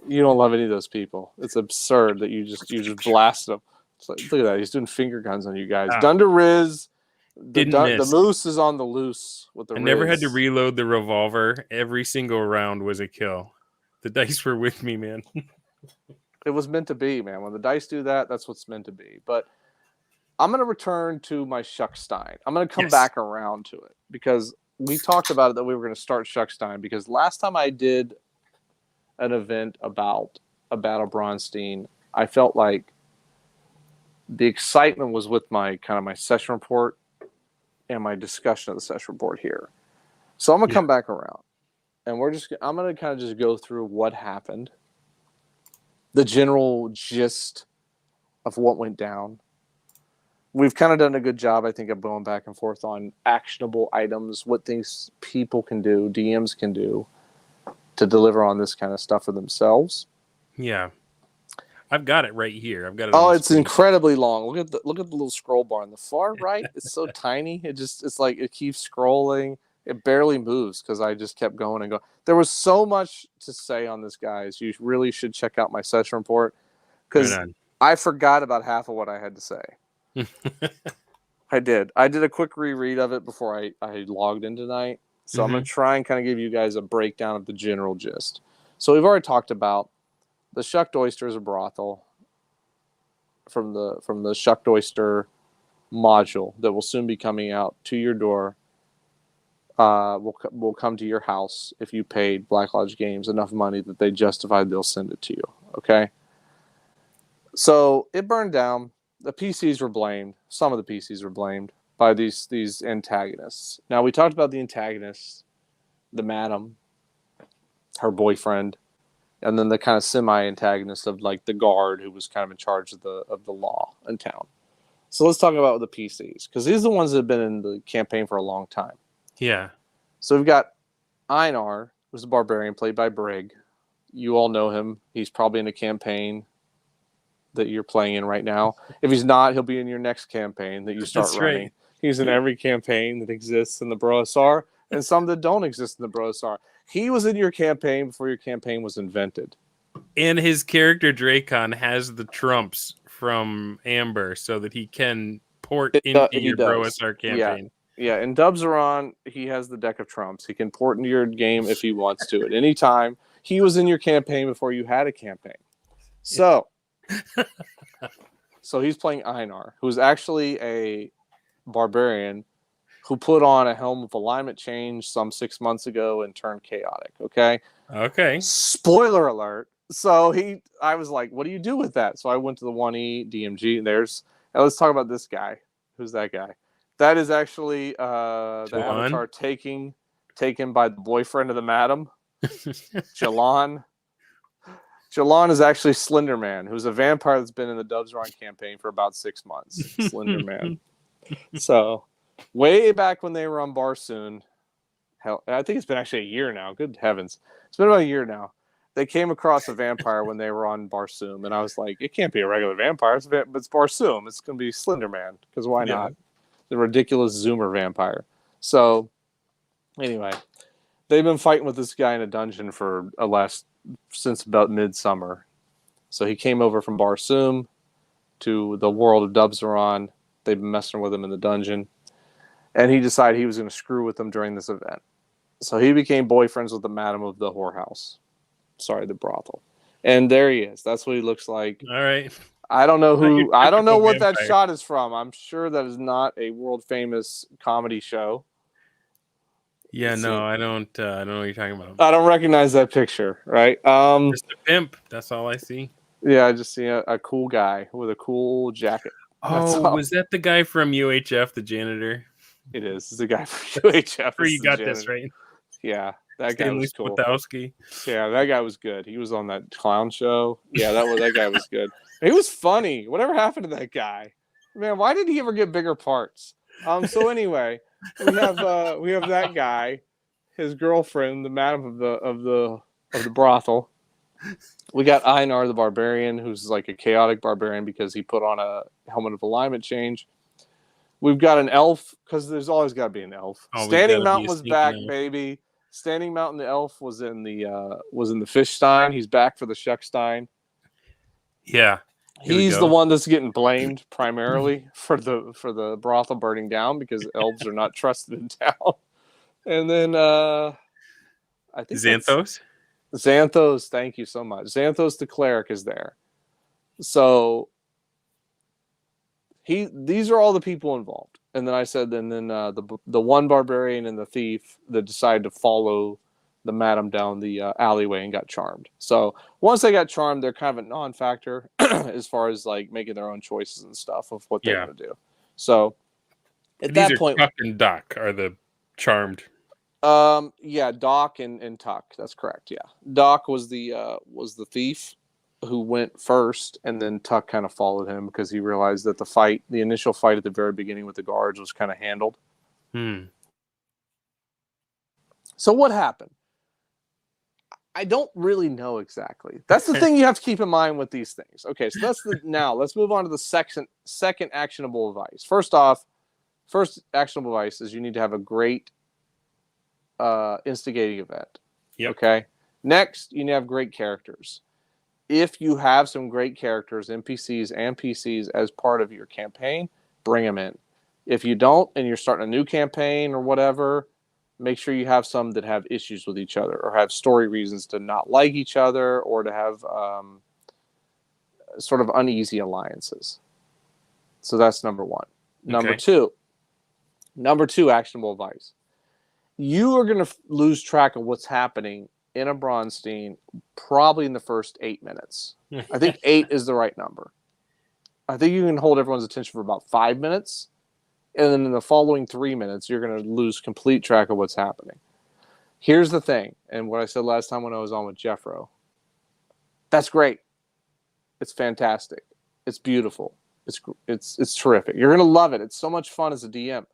You don't love any of those people. It's absurd that you just blast them. It's like, look at that. He's doing finger guns on you guys. Dunder Riz. The moose is on the loose with the Riz. Never had to reload the revolver. Every single round was a kill. The dice were with me, man. It was meant to be, man. When the dice do that, that's what's meant to be. But I'm going to return to my Shuckstein. I'm going to come back around to it because we talked about it that we were going to start Shuckstein because last time I did an event about a battle Bronsteen, I felt like the excitement was with my session report and my discussion of the session report here. So I'm going to come back around. And I'm going to kind of just go through what happened, the general gist of what went down. We've kind of done a good job, I think, of going back and forth on actionable items, what things people can do, DMs can do to deliver on this kind of stuff for themselves. Yeah. I've got it right here. I've got it. Oh, it's incredibly long. Look at the little scroll bar on the far right. It's so tiny. It's like it keeps scrolling. It barely moves because I just kept going and going. There was so much to say on this, guys. You really should check out my session report because I forgot about half of what I had to say. I did a quick reread of it before I logged in tonight. So I'm going to try and kind of give you guys a breakdown of the general gist. So we've already talked about the Shucked Oyster is a brothel from the Shucked Oyster module that will soon be coming out to your door. Will come to your house if you paid Black Lodge Games enough money that they justified they'll send it to you. Okay? So it burned down. The PCs were blamed. Some of the PCs were blamed by these antagonists. Now, we talked about the antagonists, the madam, her boyfriend, and then the kind of semi-antagonist of like the guard who was kind of in charge of the law in town. So let's talk about the PCs because these are the ones that have been in the campaign for a long time. Yeah. So we've got Inar, who's a barbarian played by Brig. You all know him. He's probably in a campaign that you're playing in right now. If he's not, he'll be in your next campaign that you start running. Right. He's in every campaign that exists in the Brosar and some that don't exist in the Brosar. He was in your campaign before your campaign was invented. And his character Dracon has the trumps from Amber so that he can port into your Brosar campaign. Yeah, in Dubzaron, he has the deck of trumps. He can port into your game if he wants to at any time. He was in your campaign before you had a campaign. So, so he's playing Inar, who's actually a barbarian who put on a helm of alignment change some 6 months ago and turned chaotic. Okay. Spoiler alert. So I was like, what do you do with that? So I went to the 1E DMG and let's talk about this guy. Who's that guy? That is actually the Jalan? avatar taken by the boyfriend of the madam, Jalan. Jalan is actually Slender Man, who's a vampire that's been in the Dubs Run campaign for about 6 months. Slender Man. So, way back when they were on Barsoom, hell, I think it's been actually a year now. Good heavens. It's been about a year now. They came across a vampire when they were on Barsoom, and I was like, it can't be a regular vampire. It's Barsoom. It's going to be Slender Man, because why not? The ridiculous Zoomer vampire. So, anyway, they've been fighting with this guy in a dungeon for since about midsummer. So he came over from Barsoom to the world of Dubzaron. They've been messing with him in the dungeon. And he decided he was going to screw with them during this event. So he became boyfriends with the madam of the whorehouse. Sorry, the brothel. And there he is. That's what he looks like. All right. I don't know I don't know what vampire. that shot is from. I'm sure that is not a world famous comedy show. Yeah, no, I don't know what you're talking about. I don't recognize that picture, right? Just a pimp. That's all I see. Yeah, I just see a cool guy with a cool jacket. Oh, was that the guy from UHF, the janitor? It is. It's the guy from UHF. You got this right. Yeah, that guy was cool. Spotowski. Yeah, that guy was good. He was on that clown show. Yeah, that guy was good. He was funny. Whatever happened to that guy? Man, why did he ever get bigger parts? So anyway, we have that guy, his girlfriend, the madam of the brothel. We got Inar the barbarian, who's like a chaotic barbarian because he put on a helmet of alignment change. We've got an elf, because there's always got to be an elf. Standing Mountain was back, baby. Standing Mountain, the elf was in the fish stein. He's back for the Shuckstein. Yeah. He's the one that's getting blamed primarily for the brothel burning down, because elves are not trusted in town. And then I think Xanthos, thank you so much. Xanthos the cleric is there. So these are all the people involved. And then I said, and then the one barbarian and the thief that decided to follow the madam down the alleyway and got charmed. So once they got charmed, they're kind of a non-factor as far as like making their own choices and stuff of what they're going to do. So at that point, Tuck and Doc are the charmed. Yeah, Doc and Tuck. That's correct. Yeah, Doc was the thief who went first, and then Tuck kind of followed him because he realized that the initial fight at the very beginning with the guards was kind of handled. So what happened? I don't really know exactly. That's the thing you have to keep in mind with these things. Okay, so now let's move on to the second actionable advice. First actionable advice is you need to have a great instigating event. Yep. Okay. Next, you need to have great characters. If you have some great characters, NPCs and PCs, as part of your campaign, bring them in. If you don't, and you're starting a new campaign or whatever, make sure you have some that have issues with each other or have story reasons to not like each other or to have sort of uneasy alliances. So that's number one. Okay. Number two actionable advice. You are going to lose track of what's happening in a Bronsteen probably in the first 8 minutes. I think 8 is the right number. I think you can hold everyone's attention for about 5 minutes. And then in the following 3 minutes, you're going to lose complete track of what's happening. Here's the thing, and what I said last time when I was on with Jeffro. That's great. It's fantastic. It's beautiful. It's terrific. You're going to love it. It's so much fun as a DM.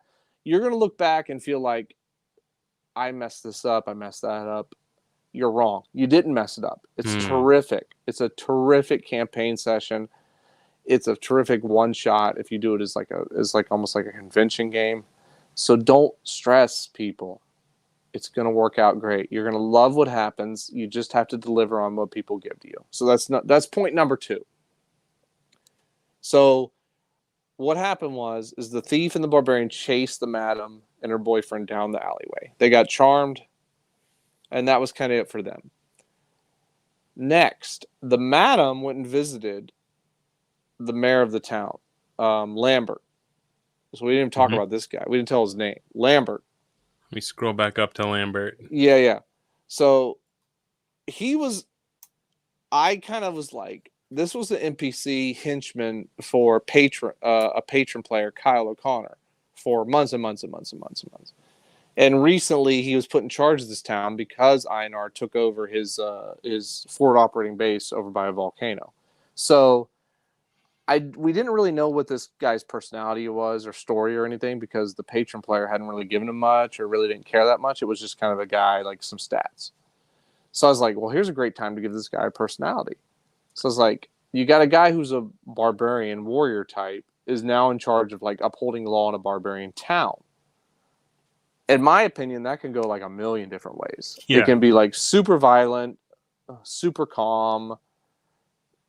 You're going to look back and feel like, I messed this up. I messed that up. You're wrong. You didn't mess it up. It's terrific. It's a terrific campaign session. It's a terrific one shot if you do it as almost like a convention game. So don't stress, people. It's going to work out great. You're going to love what happens. You just have to deliver on what people give to you. So that's point number 2. So what happened is the thief and the barbarian chased the madam and her boyfriend down the alleyway. They got charmed, and that was kind of it for them. Next, the madam went and visited the mayor of the town, Lambert. So we didn't even talk about this guy. We didn't tell his name. Lambert. Let me scroll back up to Lambert. Yeah. So I kind of was like, this was the NPC henchman for a patron player, Kyle O'Connor, for months and months and months and months and months. And recently, he was put in charge of this town because Inar took over his forward operating base over by a volcano. So we didn't really know what this guy's personality was or story or anything because the patron player hadn't really given him much or really didn't care that much. It was just kind of a guy, like some stats. So I was like, well, here's a great time to give this guy a personality. So I was like, you got a guy who's a barbarian warrior type is now in charge of like upholding law in a barbarian town. In my opinion, that can go like a million different ways. Yeah. It can be like super violent, super calm,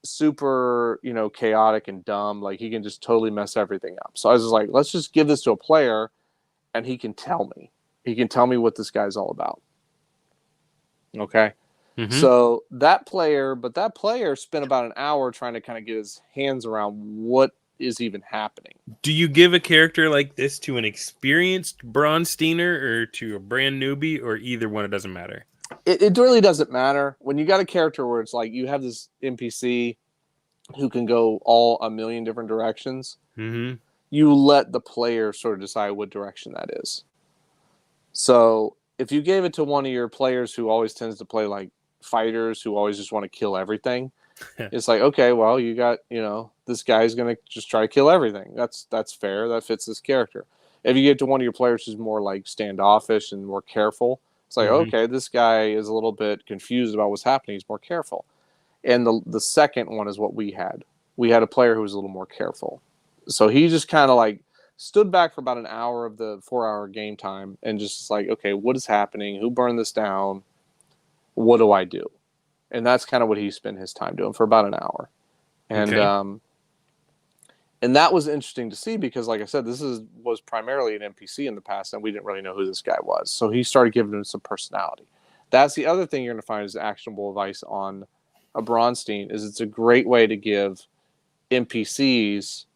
super, chaotic and dumb. Like he can just totally mess everything up. So I was just like, let's just give this to a player and he can tell me. He can tell me what this guy's all about. Okay. Mm-hmm. So that player spent about an hour trying to kind of get his hands around what is even happening. Do you give a character like this to an experienced Bronsteiner or to a brand newbie, or either one? It doesn't matter. It really doesn't matter. When you got a character where it's like you have this NPC who can go all a million different directions, mm-hmm. you let the player sort of decide what direction that is. So if you gave it to one of your players who always tends to play like fighters who always just want to kill everything, it's like, okay, well, you got, this guy's going to just try to kill everything. That's fair. That fits this character. If you get to one of your players who's more like standoffish and more careful, it's like, mm-hmm. okay, this guy is a little bit confused about what's happening. He's more careful. And the second one is what we had. We had a player who was a little more careful. So he just kind of like stood back for about an hour of the 4-hour game time and just like, okay, what is happening? Who burned this down? What do I do? And that's kind of what he spent his time doing for about an hour. And okay. And that was interesting to see because, like I said, this was primarily an NPC in the past, and we didn't really know who this guy was. So he started giving him some personality. That's the other thing you're going to find is actionable advice on a Bronsteen is it's a great way to give NPCs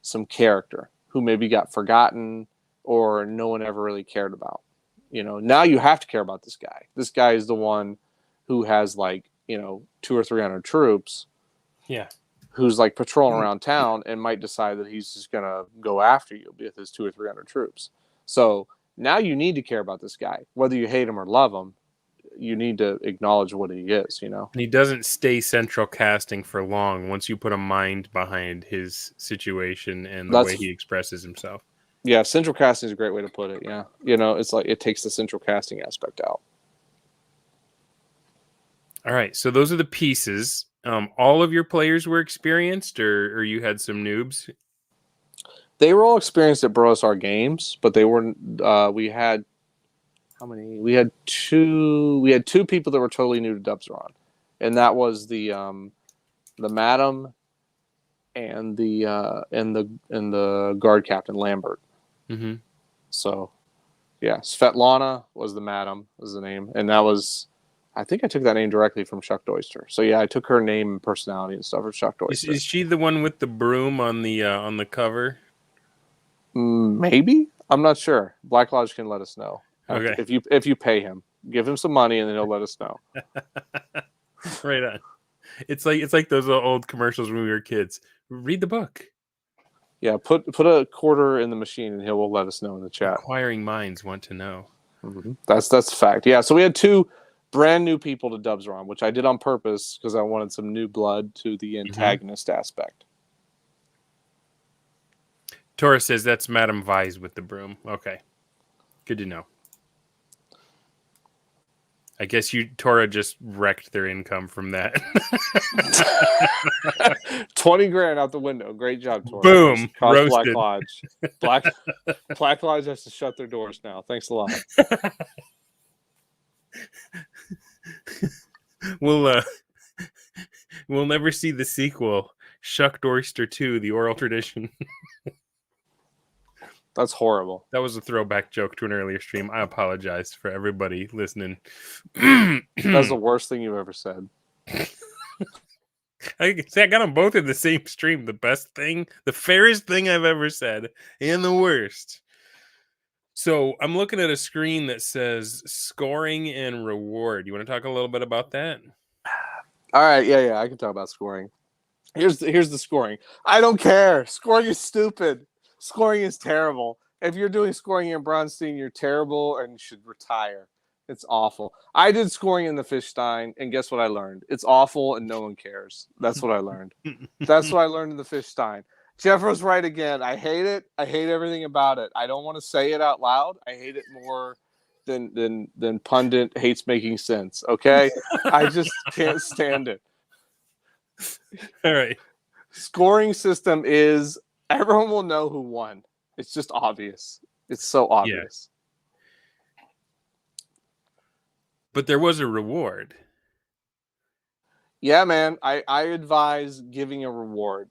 some character who maybe got forgotten or no one ever really cared about. Now you have to care about this guy. This guy is the one who has like, 200 or 300 troops. Yeah. Who's like patrolling around town and might decide that he's just going to go after you with his 200 or 300 troops. So now you need to care about this guy. Whether you hate him or love him, you need to acknowledge what he is, And he doesn't stay central casting for long once you put a mind behind his situation and the way he expresses himself. Yeah, central casting is a great way to put it, yeah. It's like it takes the central casting aspect out. All right, so those are the pieces. All of your players were experienced, or you had some noobs? They were all experienced at Brosar Games, but they weren't. We had how many? We had two. We had two people that were totally new to Dubsron, and that was the Madam and the guard captain Lambert. Mm-hmm. So, yeah, Svetlana was the Madam, was the name, and that was. I think I took that name directly from Shuckstein. So yeah, I took her name and personality and stuff from Shuckstein. Is she the one with the broom on the cover? Maybe, I'm not sure. Black Lodge can let us know. Okay. If you pay him, give him some money, and then he'll let us know. Right on. It's like those old commercials when we were kids. Read the book. Yeah, put a quarter in the machine, and he will let us know in the chat. Inquiring minds want to know. Mm-hmm. That's a fact. Yeah, so we had two brand new people to Dubsron, which I did on purpose because I wanted some new blood to the antagonist aspect. Tora says that's Madame Vise with the broom. Okay. Good to know. I guess Tora just wrecked their income from that. 20 grand out the window. Great job, Tora. Boom. Roasted. Black Lodge. Black Lodge has to shut their doors now. Thanks a lot. We'll never see the sequel, Shuck Doyster 2, the oral tradition. That's horrible. That was a throwback joke to an earlier stream. I apologize for everybody listening. That's the worst thing you've ever said. I got them both in the same stream. The best thing, the fairest thing I've ever said, and the worst. So I'm looking at a screen that says scoring and reward. You want to talk a little bit about that? All right. Yeah. I can talk about scoring. Here's the scoring. I don't care. Scoring is stupid. Scoring is terrible. If you're doing scoring in Bronsteen, you're terrible and you should retire. It's awful. I did scoring in the Fishstein, and guess what I learned? It's awful and no one cares. That's what I learned. That's what I learned in the Fishstein. Jeffro's right again. I hate it. I hate everything about it. I don't want to say it out loud. I hate it more than pundit hates making sense. Okay, I just can't stand it. All right. Scoring system is everyone will know who won. It's just obvious. It's so obvious. Yeah. But there was a reward. Yeah, man. I advise giving a reward.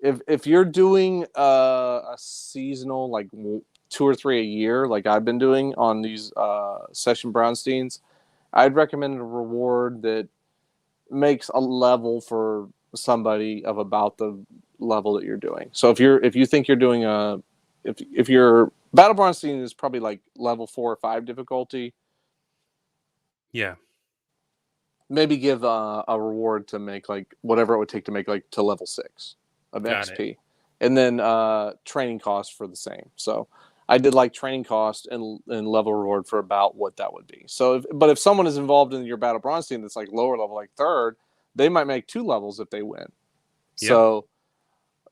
If you're doing a seasonal, like 2 or 3 a year, like I've been doing on these session Braunsteins, I'd recommend a reward that makes a level for somebody of about the level that you're doing. So if you think you're doing if your Battle Bronsteen is probably like level 4 or 5 difficulty, yeah, maybe give a reward to make like whatever it would take to make like to level 6 of XP, and then training cost for the same. So I did like training cost and level reward for about what that would be. So, if someone is involved in your Battle Bronsteen that's like lower level, like 3rd, they might make 2 levels if they win. Yep.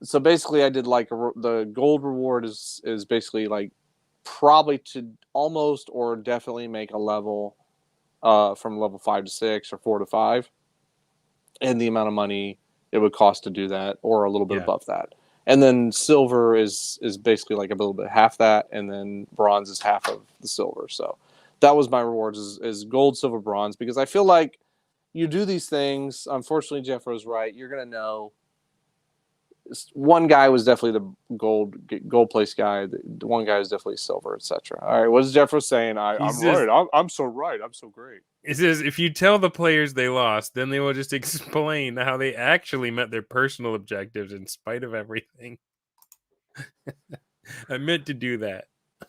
So basically, I did like the gold reward is basically like probably to almost or definitely make a level from level 5 to 6 or 4 to 5, and the amount of money it would cost to do that, or a little bit above that. And then silver is basically like a little bit half that, and then bronze is half of the silver. So that was my rewards is gold, silver, bronze, because I feel like you do these things. Unfortunately, Jeffro's right. You're gonna know. One guy was definitely the gold place guy. The one guy is definitely silver, etc. All right, what is Jeffro saying? I'm right. I'm so right. I'm so great. It says if you tell the players they lost, then they will just explain how they actually met their personal objectives in spite of everything. I meant to do that.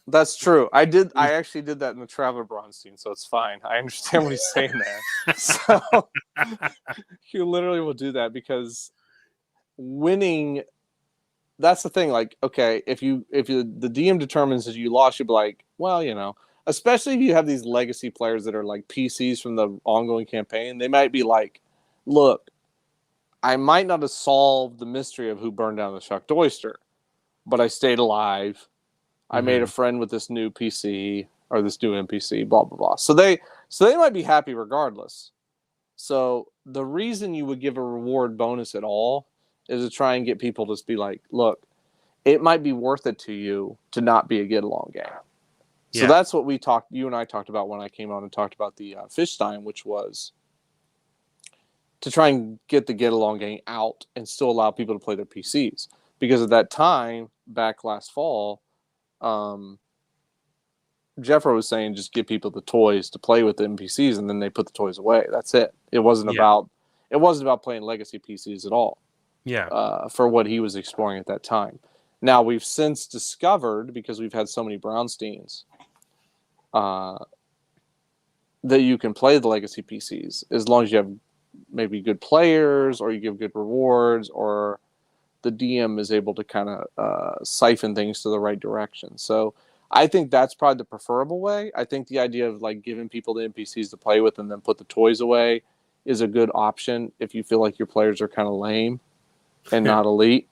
That's true. I actually did that in the Traveler Bronsteen, so it's fine. I understand what he's saying there. So you literally will do that because winning. That's the thing. Like, okay, if the DM determines that you lost, you'll be like, well, especially if you have these legacy players that are like PCs from the ongoing campaign, they might be like, look, I might not have solved the mystery of who burned down the Shuckstein, but I stayed alive. I made a friend with this new PC or this new NPC, blah, blah, blah. So they might be happy regardless. So the reason you would give a reward bonus at all is to try and get people to be like, look, it might be worth it to you to not be a get-along game. So that's what you and I talked about when I came on and talked about the Fishstein, which was to try and get the get-along game out and still allow people to play their PCs. Because at that time, back last fall, Jeffro was saying just give people the toys to play with the NPCs, and then they put the toys away. That's it. It wasn't about playing legacy PCs at all. Yeah. For what he was exploring at that time. Now we've since discovered, because we've had so many Braunsteins, that you can play the legacy PCs as long as you have maybe good players, or you give good rewards, or the DM is able to kind of siphon things to the right direction. So I think that's probably the preferable way. I think the idea of like giving people the NPCs to play with and then put the toys away is a good option if you feel like your players are kind of lame and not elite.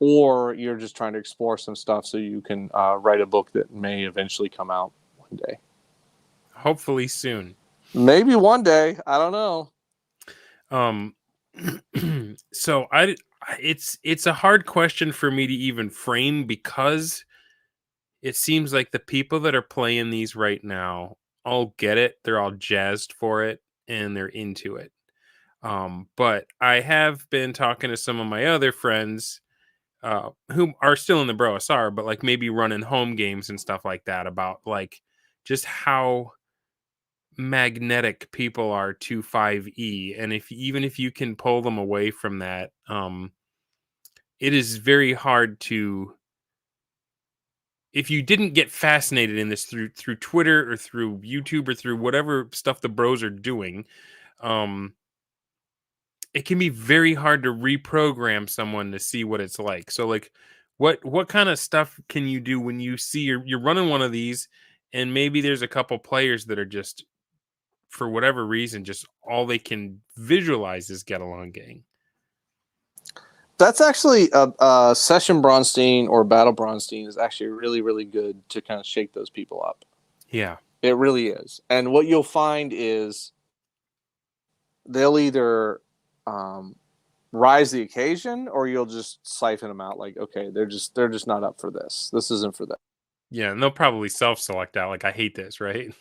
Or you're just trying to explore some stuff so you can write a book that may eventually come out one day. Hopefully soon. Maybe one day. I don't know. So it's a hard question for me to even frame, because it seems like the people that are playing these right now all get it. They're all jazzed for it and they're into it. But I have been talking to some of my other friends who are still in the Bro SR, but like maybe running home games and stuff like that, about like just how magnetic people are to 5e, and even if you can pull them away from that, it is very hard to, if you didn't get fascinated in this through Twitter or through YouTube or through whatever stuff the bros are doing, it can be very hard to reprogram someone to see what it's like. So like What kind of stuff can you do when you see you're running one of these, and maybe there's a couple players that are just, for whatever reason, just all they can visualize is Get Along Gang? That's actually a session Bronsteen or battle Bronsteen is actually really, really good to kind of shake those people up. Yeah. It really is. And what you'll find is they'll either rise the occasion, or you'll just siphon them out. Like, okay, they're just not up for this. This isn't for them. Yeah, and they'll probably self-select out, like, I hate this, right?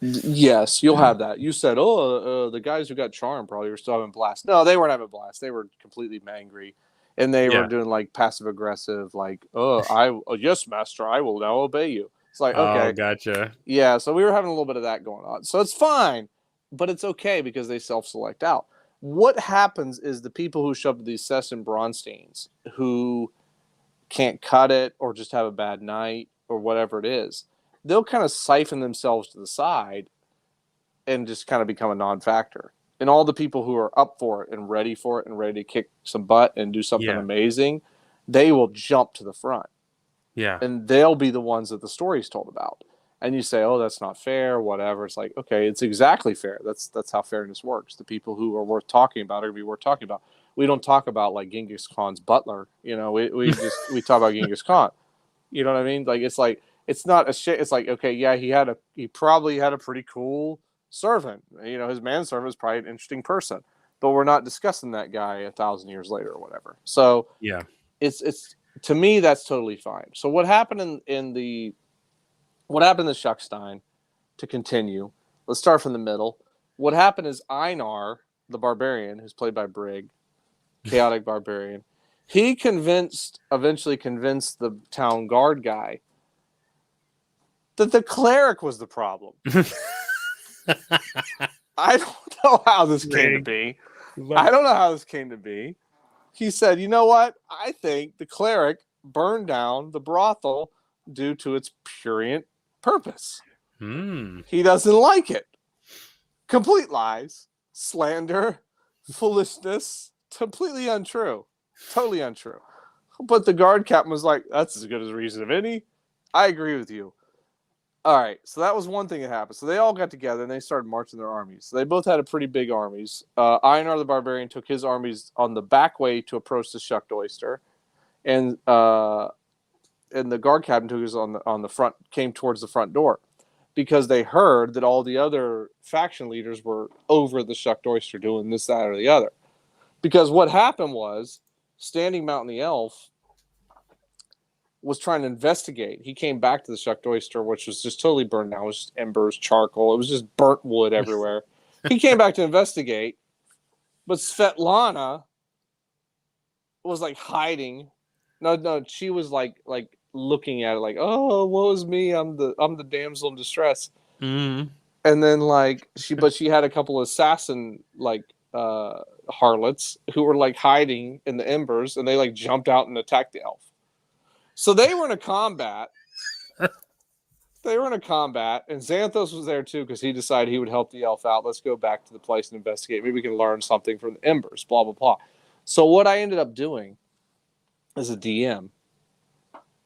Yes, you'll have that. You said, the guys who got charmed probably were still having blast. No, they weren't having blast. They were completely mangry, and they were doing like passive aggressive, like, yes, master, I will now obey you. It's like, okay, gotcha. Yeah, so we were having a little bit of that going on. So it's fine, but it's okay because they self-select out. What happens is the people who show up to these session Bronsteins who can't cut it or just have a bad night or whatever it is, they'll kind of siphon themselves to the side and just kind of become a non-factor. And all the people who are up for it and ready for it and ready to kick some butt and do something amazing, they will jump to the front. Yeah. And they'll be the ones that the story's told about. And you say, oh, that's not fair, whatever. It's like, okay, it's exactly fair. That's how fairness works. The people who are worth talking about are going to be worth talking about. We don't talk about like Genghis Khan's butler. We talk about Genghis Khan. You know what I mean? Like, it's not a shit. It's like, okay, yeah, he probably had a pretty cool servant. His manservant is probably an interesting person, but we're not discussing that guy 1,000 years later or whatever. So Yeah. it's to me, that's totally fine. So what happened in the Shuckstein, to continue, let's start from the middle. What happened is Inar, the barbarian, who's played by Brig, chaotic barbarian, he eventually convinced the town guard guy that the cleric was the problem. I don't know how this came to be. He said, you know what? I think the cleric burned down the brothel due to its prurient purpose. He doesn't like it. Complete lies, slander, foolishness, completely untrue. Totally untrue. But the guard captain was like, that's as good as a reason of any. I agree with you. All right, so that was one thing that happened. So they all got together and they started marching their armies. So they both had a pretty big armies. Inar the barbarian took his armies on the back way to approach the Shuckstoister, and the guard captain took his on the front, came towards the front door, because they heard that all the other faction leaders were over the Shuckstoister doing this, that, or the other. Because what happened was, Standing Mountain the Elf was trying to investigate. He came back to the Shuckstoister, which was just totally burned down. It was just embers, charcoal. It was just burnt wood everywhere. He came back to investigate, but Svetlana was like hiding. No, she was like looking at it like, oh, woe is me. I'm the damsel in distress. Mm-hmm. And then she had a couple of assassin harlots who were like hiding in the embers, and they like jumped out and attacked the elf. So they were in a combat. And Xanthos was there too, because he decided he would help the elf out. Let's go back to the place and investigate. Maybe we can learn something from the embers, blah, blah, blah. So what I ended up doing as a DM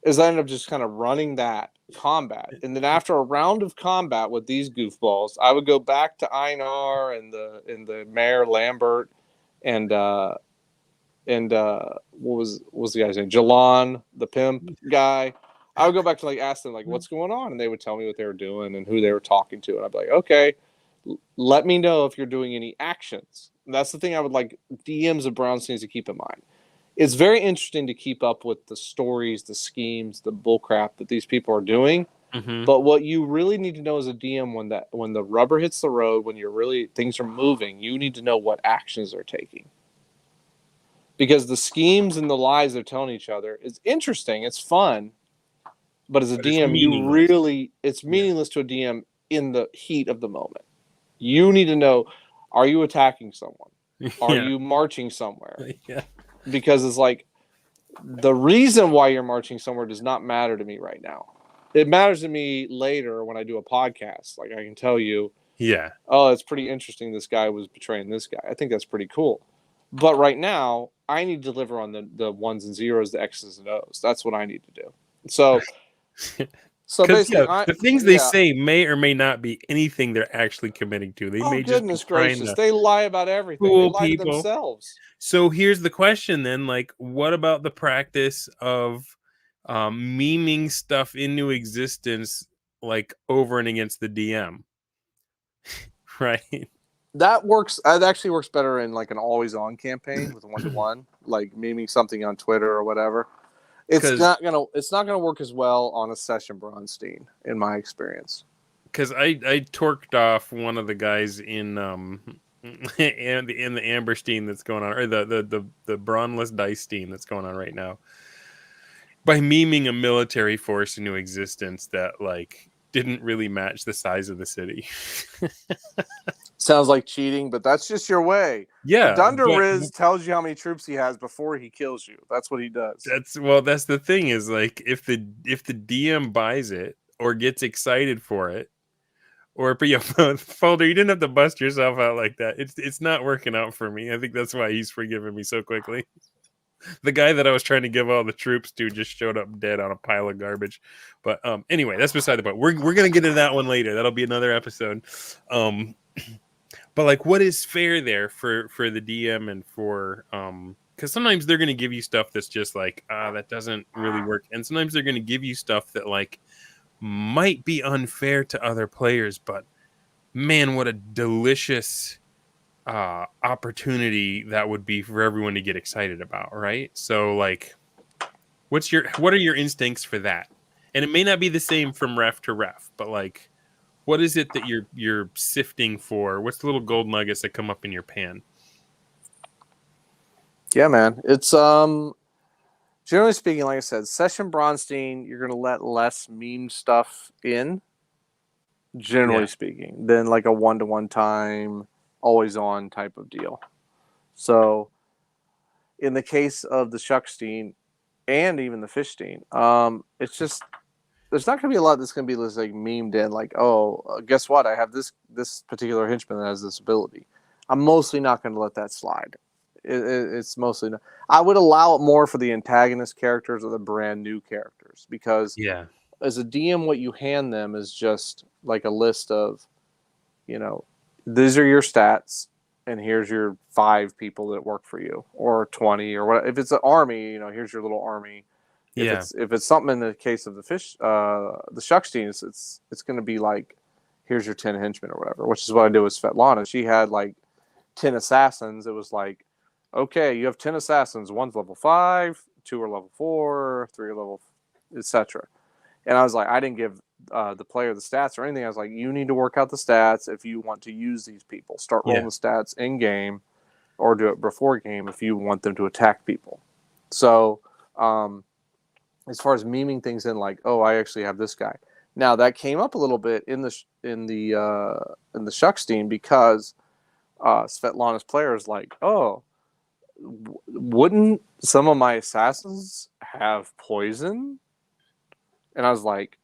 is I ended up just kind of running that combat. And then after a round of combat with these goofballs, I would go back to Inar and the Mayor Lambert and what was the guy's name? Jalon, the pimp guy. I would go back to ask them what's going on, and they would tell me what they were doing and who they were talking to, and I'd be like, okay, let me know if you're doing any actions. And that's the thing I would like DMs of Bronsteen to keep in mind. It's very interesting to keep up with the stories, the schemes, the bullcrap that these people are doing. Mm-hmm. But what you really need to know as a DM when the rubber hits the road, when things are moving, you need to know what actions they're taking. Because the schemes and the lies they're telling each other is interesting. It's fun. But as a DM, it's meaningless to a DM in the heat of the moment. You need to know, are you attacking someone? Are you marching somewhere? Yeah. Because it's like, the reason why you're marching somewhere does not matter to me right now. It matters to me later when I do a podcast. I can tell you, oh, it's pretty interesting this guy was betraying this guy. I think that's pretty cool. But right now, I need to deliver on the ones and zeros, the X's and O's. That's what I need to do. So basically, the things they say may or may not be anything they're actually committing to. They may just be trying gracious, to they lie about everything. They fool lie to people. themselves. So here's the question then, like, what about the practice of memeing stuff into existence, like over and against the DM? Right. That works. That actually works better in like an always-on campaign with 1-to-1, like memeing something on Twitter or whatever. It's not gonna work as well on a session Bronsteen, in my experience. Because I torqued off one of the guys in in the Amberstein that's going on, or the Braunless Dicestein that's going on right now, by memeing a military force into existence that like didn't really match the size of the city. Sounds like cheating, but that's just your way. Yeah, Dunder Riz tells you how many troops he has before he kills you. That's what he does. That's the thing is, like, if the DM buys it or gets excited for it, or Folder, you didn't have to bust yourself out like that. It's not working out for me. I think that's why he's forgiving me so quickly. The guy that I was trying to give all the troops to just showed up dead on a pile of garbage. But anyway, that's beside the point. We're gonna get into that one later. That'll be another episode. But like, what is fair there for the DM and for because sometimes they're gonna give you stuff that's just like that doesn't really work, and sometimes they're gonna give you stuff that like might be unfair to other players, but man, what a delicious opportunity that would be for everyone to get excited about, right? So like, what are your instincts for that? And it may not be the same from ref to ref, but like, what is it that you're sifting for? What's the little gold nuggets that come up in your pan? Yeah, man. It's generally speaking, like I said, session Bronsteen, you're gonna let less meme stuff in, generally speaking, than like a 1-to-1 time, always on type of deal. So in the case of the Shuckstein and even the Fishstein, it's just there's not going to be a lot that's going to be like memed in, like, oh, guess what? I have this particular henchman that has this ability. I'm mostly not going to let that slide. It's mostly not. I would allow it more for the antagonist characters or the brand new characters, because as a DM, what you hand them is just like a list of, these are your stats, and here's your 5 people that work for you, or 20, or what. If it's an army, here's your little army. If it's something in the case of the Shuckstein, it's going to be like, here's your 10 henchmen or whatever, which is what I did with Svetlana. She had like 10 assassins. It was like, okay, you have 10 assassins. 1's level 5, 2 are level 4, 3 are level, etc. And I was like, I didn't give the player the stats or anything. I was like, you need to work out the stats if you want to use these people. Start rolling the stats in game, or do it before game if you want them to attack people. So, as far as memeing things in, like, oh, I actually have this guy. Now that came up a little bit in the Shuckstein, because Svetlana's player is like, oh, wouldn't some of my assassins have poison? And I was like,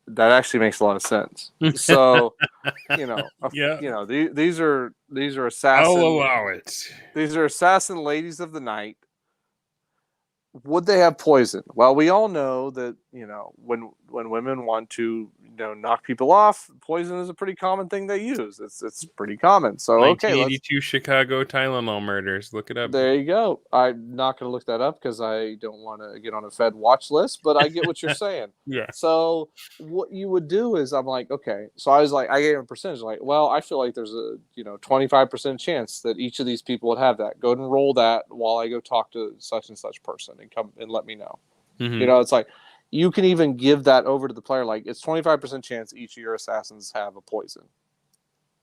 that actually makes a lot of sense. So, these are assassin. I'll allow it. These are assassin ladies of the night. Would they have poison? Well, we all know that, when women want to, knock people off, poison is a pretty common thing they use. It's pretty common. So, 1982 Chicago Tylenol murders. Look it up. There you go. I'm not going to look that up because I don't want to get on a Fed watch list, but I get what you're saying. So what you would do is, I'm like, okay. So I was like, I gave him a percentage. Like, well, I feel like there's a 25% chance that each of these people would have that. Go ahead and roll that while I go talk to such and such person and come and let me know. Mm-hmm. It's like, you can even give that over to the player. Like, it's 25% chance each of your assassins have a poison.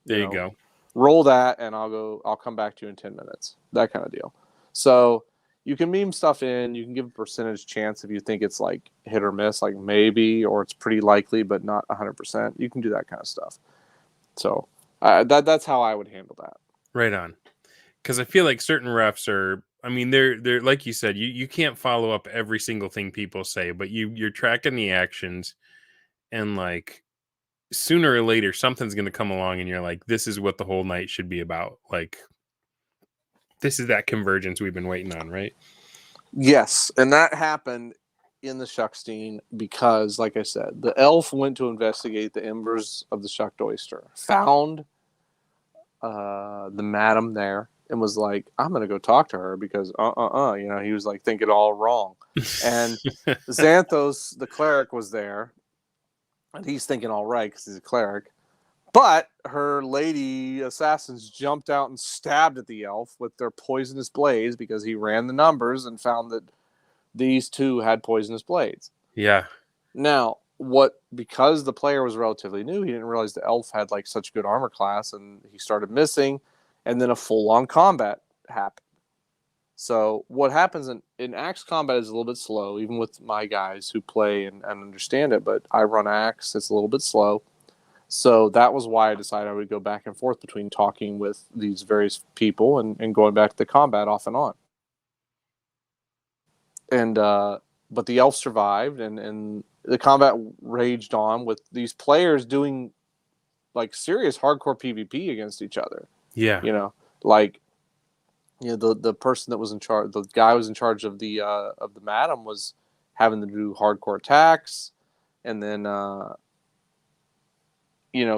There you go. Roll that, and I'll come back to you in 10 minutes. That kind of deal. So you can meme stuff in. You can give a percentage chance if you think it's like hit or miss, like maybe, or it's pretty likely, but not 100%. You can do that kind of stuff. So that's how I would handle that. Right on. Because I feel like certain refs are, I mean, they're like you said, you can't follow up every single thing people say, but you're tracking the actions, and like sooner or later something's going to come along and you're like, this is what the whole night should be about. Like, This is that convergence we've been waiting on, right? Yes, and that happened in the Shuckstein because, like I said, the elf went to investigate the embers of the shucked oyster, found the madam there, and was like, I'm going to go talk to her because, he was like thinking all wrong. And Xanthos, the cleric, was there, and he's thinking all right because he's a cleric. But her lady assassins jumped out and stabbed at the elf with their poisonous blades because he ran the numbers and found that these two had poisonous blades. Yeah. Now, because the player was relatively new, he didn't realize the elf had like such good armor class, and he started missing, and then a full-on combat happened. So what happens in Axe combat is a little bit slow, even with my guys who play and understand it, but I run Axe, it's a little bit slow. So that was why I decided I would go back and forth between talking with these various people and going back to the combat off and on. And but the elf survived, and the combat raged on with these players doing like serious hardcore PvP against each other. Yeah. The person that was in charge, the guy who was in charge of the madam, was having to do hardcore attacks, and then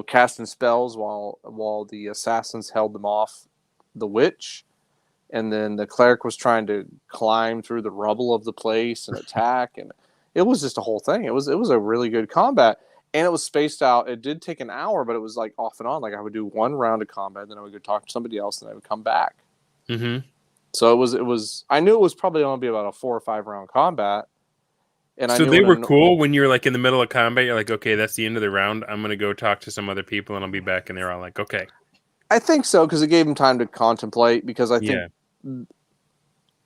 casting spells while the assassins held them off the witch. And then the cleric was trying to climb through the rubble of the place and attack, and it was just a whole thing. It was a really good combat, and it was spaced out. It did take an hour, but it was like off and on. Like I would do one round of combat, then I would go talk to somebody else, and I would come back. Mm-hmm. So it was. I knew it was probably going to be about a 4 or 5 round combat. And so they were cool when you're like in the middle of combat. You're like, okay, that's the end of the round. I'm going to go talk to some other people, and I'll be back. And they're all like, okay. I think so, because it gave them time to contemplate. Because I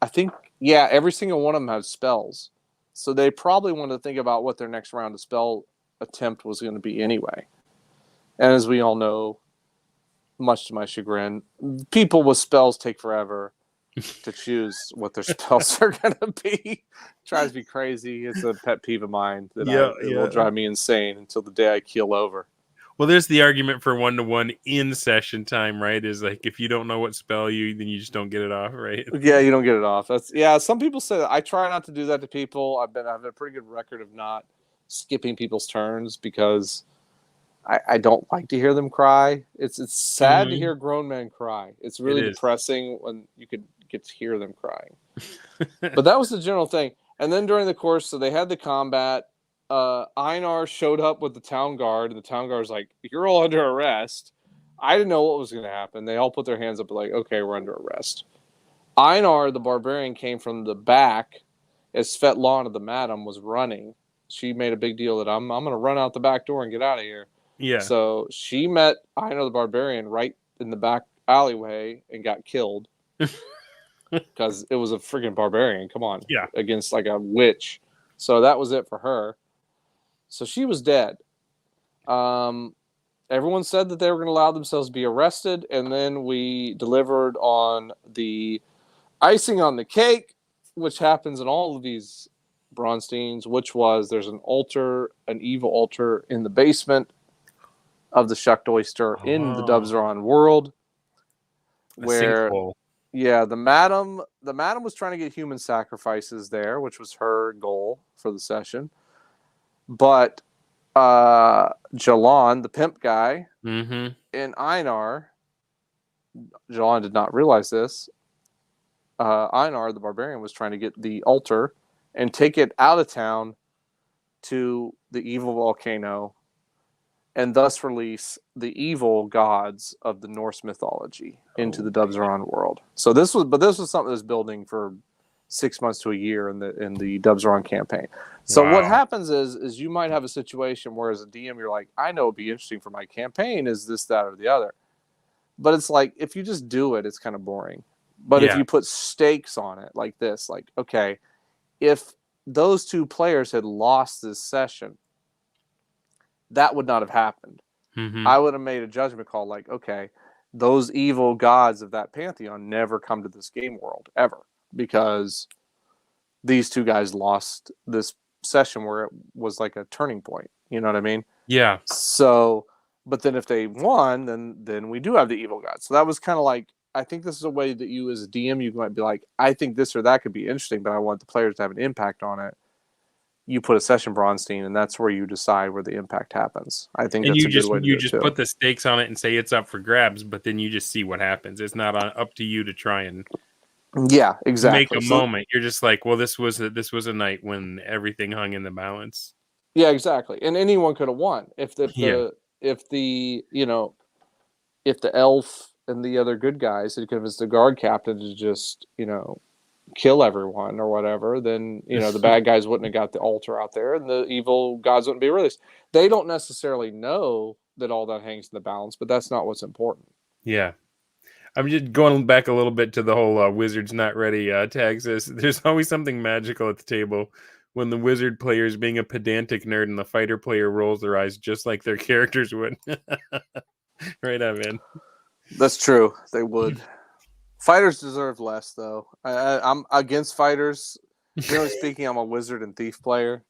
think every single one of them has spells, so they probably wanted to think about what their next round of spell attempt was going to be anyway. And as we all know, much to my chagrin, people with spells take forever to choose what their spells are going to be. It drives me crazy. It's a pet peeve of mine that it will drive me insane until the day I keel over. Well, there's the argument for 1-to-1 in session time, right? Is like if you don't know what spell then you just don't get it off, right? Yeah, you don't get it off. Some people say that. I try not to do that to people. I've a pretty good record of not skipping people's turns because I don't like to hear them cry. It's sad to hear grown men cry. It's really depressing when you could get to hear them crying. But that was the general thing. And then during the course, so they had the combat. Inar showed up with the town guard, and the town guard's like, "You're all under arrest." I didn't know what was going to happen. They all put their hands up like, "Okay, we're under arrest." Inar, the barbarian, came from the back as Svetlana, the madam, was running. She made a big deal that I'm going to run out the back door and get out of here. Yeah. So she met Inar, the barbarian, right in the back alleyway and got killed because it was a freaking barbarian. Come on. Yeah. Against like a witch. So that was it for her. So she was dead. Everyone said that they were going to allow themselves to be arrested, and then we delivered on the icing on the cake, which happens in all of these Bronsteins, which was there's an evil altar in the basement of the Shucked Oyster in the Dubzaron world. The madam was trying to get human sacrifices there, which was her goal for the session. But Jalan, the pimp guy, and Inar, Jalan did not realize this. Inar, the barbarian, was trying to get the altar and take it out of town to the evil volcano and thus release the evil gods of the Norse mythology into the Dubzaron world. So this was something that was building for 6 months to a year in the Dubzaron campaign. So what happens is you might have a situation where as a DM you're like, I know it'd be interesting for my campaign is this, that, or the other. But it's like if you just do it, it's kind of boring. But if you put stakes on it like this, like, okay, if those two players had lost this session, that would not have happened. I would have made a judgment call like, okay, those evil gods of that pantheon never come to this game world ever because these two guys lost this session where it was like a turning point. You know what I mean? Yeah. So, but then if they won, then we do have the evil gods. So that was kind of like I think this is a way that you as a DM, you might be like, I think this or that could be interesting, but I want the players to have an impact on it. You put a session Braunstein, and that's where you decide where the impact happens. I think and that's a good way to do it too. put the stakes on it and say it's up for grabs, but then you just see what happens. It's not up to you to try and exactly make a moment. You're just like, well, this was a night when everything hung in the balance. Yeah, exactly. And anyone could have won if the elf and the other good guys had convinced the guard captain to just kill everyone or whatever, then the bad guys wouldn't have got the altar out there, and the evil gods wouldn't be released. They don't necessarily know that all that hangs in the balance, but that's not what's important. Yeah. I'm just going back a little bit to the whole wizards not ready tags. There's always something magical at the table when the wizard player is being a pedantic nerd and the fighter player rolls their eyes just like their characters would. Right on, man. That's true. They would. Fighters deserve less, though. I'm against fighters. Generally speaking, I'm a wizard and thief player,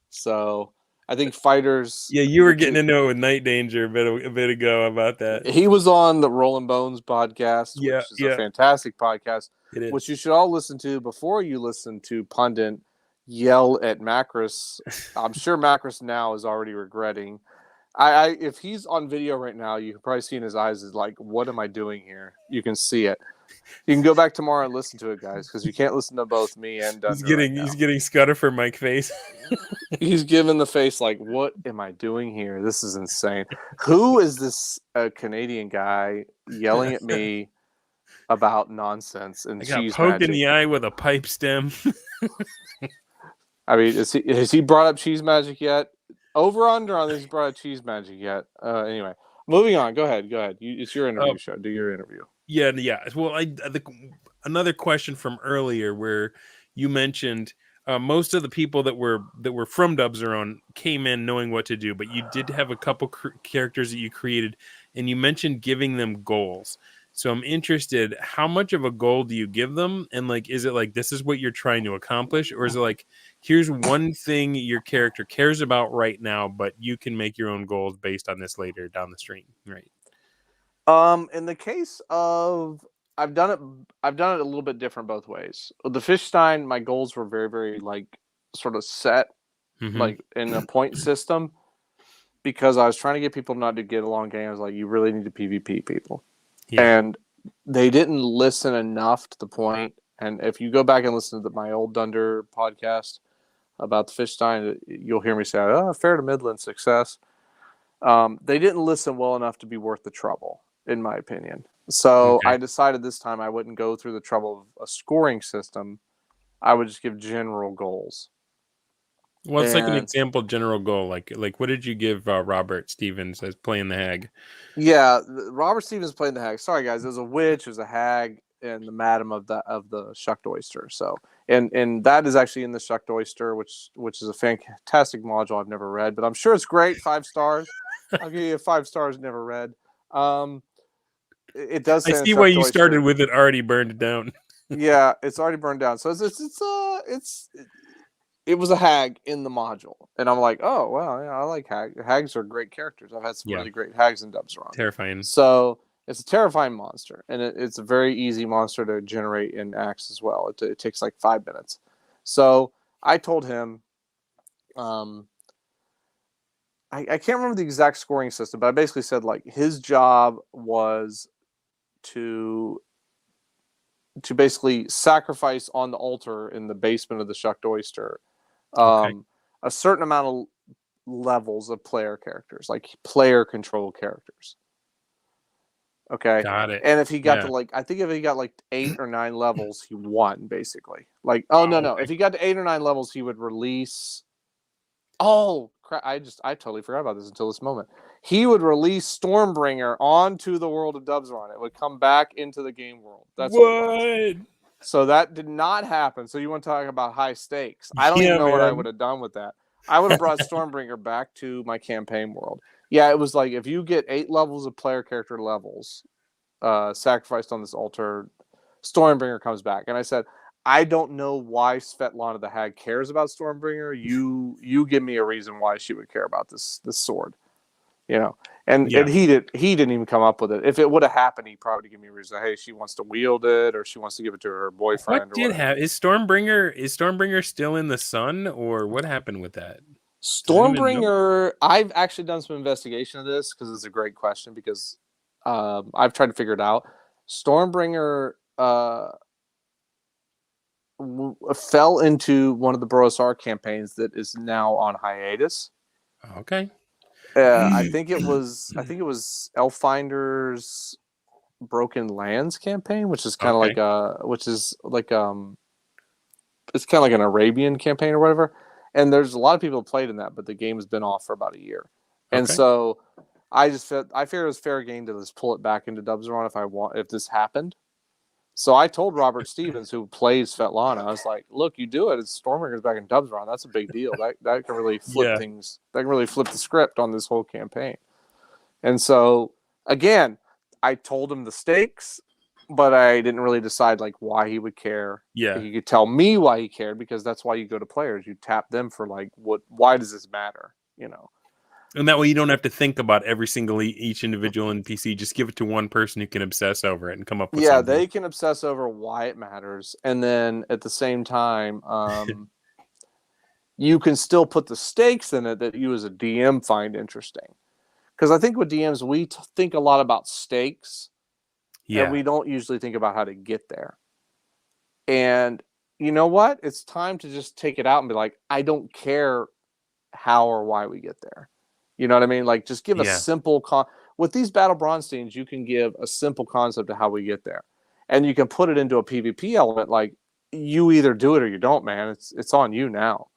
so I think fighters. Yeah, you were getting into it with Night Danger a bit ago about that. He was on the Rolling Bones podcast, Yeah, which is a fantastic podcast, it is. which you should all listen to before you listen to Pundit yell at Macros. I'm sure Macros now is already regretting. If he's on video right now, you can probably see in his eyes is like, what am I doing here? You can see it. You can go back tomorrow and listen to it, guys, because you can't listen to both me and Dunder. He's getting Scudder for Mike face. He's giving the face like, what am I doing here? This is insane. Who is this Canadian guy yelling at me about nonsense and cheese poked magic? In the eye with a pipe stem. I mean, has he brought up cheese magic yet? Over under on this brought up cheese magic yet? Anyway, moving on. Go ahead. It's your interview show. Do your interview. Yeah. Well, another question from earlier where you mentioned most of the people that were from Dubs-Around came in knowing what to do, but you did have a couple characters that you created, and you mentioned giving them goals. So I'm interested, how much of a goal do you give them? And like, is it like, this is what you're trying to accomplish? Or is it like, here's one thing your character cares about right now, but you can make your own goals based on this later down the stream, right? In the case of, I've done it a little bit different both ways. The Shuckstein, my goals were very, very like sort of set, like in a point system, because I was trying to get people not to get along games. Like, you really need to PvP people. Yeah. And they didn't listen enough to the point. And if you go back and listen to my old Dunder podcast about the Shuckstein, you'll hear me say, fair to Midland success. They didn't listen well enough to be worth the trouble, in my opinion. So I decided this time I wouldn't go through the trouble of a scoring system. I would just give general goals. What's like an example general goal? Like what did you give Robert Stevens as playing the hag? Yeah, Robert Stevens playing the hag. Sorry guys, there's a witch, there's a hag, and the madam of the Shucked Oyster. So and that is actually in the Shucked Oyster, which is a fantastic module I've never read, but I'm sure it's great. 5 stars. I'll give you 5 stars. Never read. It does. I see why you started with it already burned down. Yeah, it's already burned down. So it was a hag in the module, and I'm like, oh well, yeah, I like hags are great characters. I've had some really great hags in Dubs-Around. Terrifying. So it's a terrifying monster, and it's a very easy monster to generate in Axe as well. It takes like 5 minutes. So I told him, I can't remember the exact scoring system, but I basically said like his job was to basically sacrifice on the altar in the basement of the Shucked Oyster a certain amount of levels of player characters, like player control characters. Okay. Got it. And if he got to I think if he got like 8 or 9 levels, he won basically. Like, no. If he got to 8 or 9 levels, he would release. Oh crap! I totally forgot about this until this moment. He would release Stormbringer onto the world of Dubs-Around. It would come back into the game world. That's what. So that did not happen. So you want to talk about high stakes? I don't even know what I would have done with that. I would have brought Stormbringer back to my campaign world. Yeah, it was like if you get 8 levels of player character levels sacrificed on this altar, Stormbringer comes back. And I said, I don't know why Svetlana the Hag cares about Stormbringer. You give me a reason why she would care about this sword. you know. And he didn't even come up with it. If it would have happened, he probably give me a reason. Hey, she wants to wield it, or she wants to give it to her boyfriend. What did happen? Is Stormbringer still in the sun, or what happened with that? Stormbringer, I've actually done some investigation of this because it's a great question, because I've tried to figure it out. Stormbringer fell into one of the Brosar campaigns that is now on hiatus. Okay. I think it was Elffinder's Broken Lands campaign, which is kind of like it's kind of like an Arabian campaign or whatever. And there's a lot of people who played in that, but the game has been off for about a year. And so I figured it was fair game to just pull it back into Dubsron if this happened. So I told Robert Stevens, who plays Svetlana, I was like, look, you do it. It's Stormbringer's back in Dubsron. That's a big deal. That can really flip things. That can really flip the script on this whole campaign. And so, again, I told him the stakes, but I didn't really decide like why he would care. Yeah. He could tell me why he cared, because that's why you go to players. You tap them for like, why does this matter? You know? And that way you don't have to think about each individual NPC. Just give it to one person who can obsess over it and come up with something. They can obsess over why it matters. And then at the same time, you can still put the stakes in it that you as a DM find interesting. Because I think with DMs, we think a lot about stakes. Yeah. And we don't usually think about how to get there. And you know what? It's time to just take it out and be like, I don't care how or why we get there. You know what I mean? Like, just give a simple with these Battle Bronsteins, you can give a simple concept of how we get there. And you can put it into a PvP element. Like, you either do it or you don't, man. It's on you now.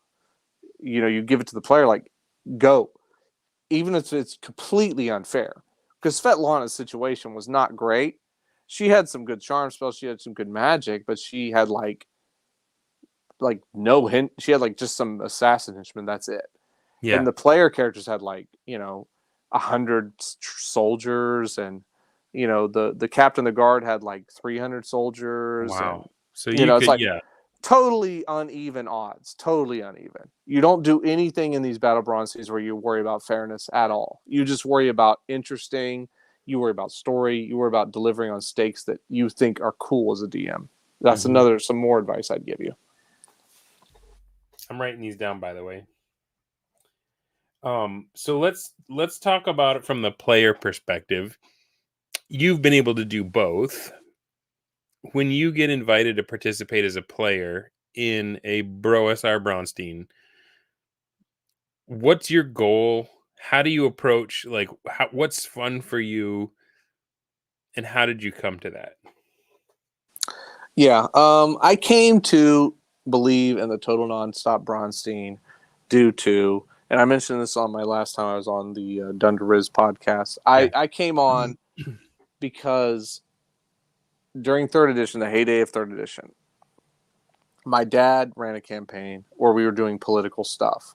You know, you give it to the player, like, go. Even if it's completely unfair. Because Svetlana's situation was not great. She had some good charm spells. She had some good magic, but she had like no hint. She had like just some assassin henchmen. That's it. Yeah. And the player characters had like, 100 soldiers, and the captain of the guard had like 300 soldiers. Wow. And, so it's like totally uneven odds. Totally uneven. You don't do anything in these Battle Bronsteins where you worry about fairness at all. You just worry about interesting. You worry about story. You worry about delivering on stakes that you think are cool as a DM. That's some more advice I'd give you. I'm writing these down, by the way. So let's talk about it from the player perspective. You've been able to do both. When you get invited to participate as a player in a BroSR Braunstein, what's your goal? How do you approach, what's fun for you, and how did you come to that? Yeah, I came to believe in the total nonstop Bronsteen due to, and I mentioned this on my last time I was on the Dunder Riz podcast. I came on because during 3rd edition, the heyday of 3rd edition, my dad ran a campaign where we were doing political stuff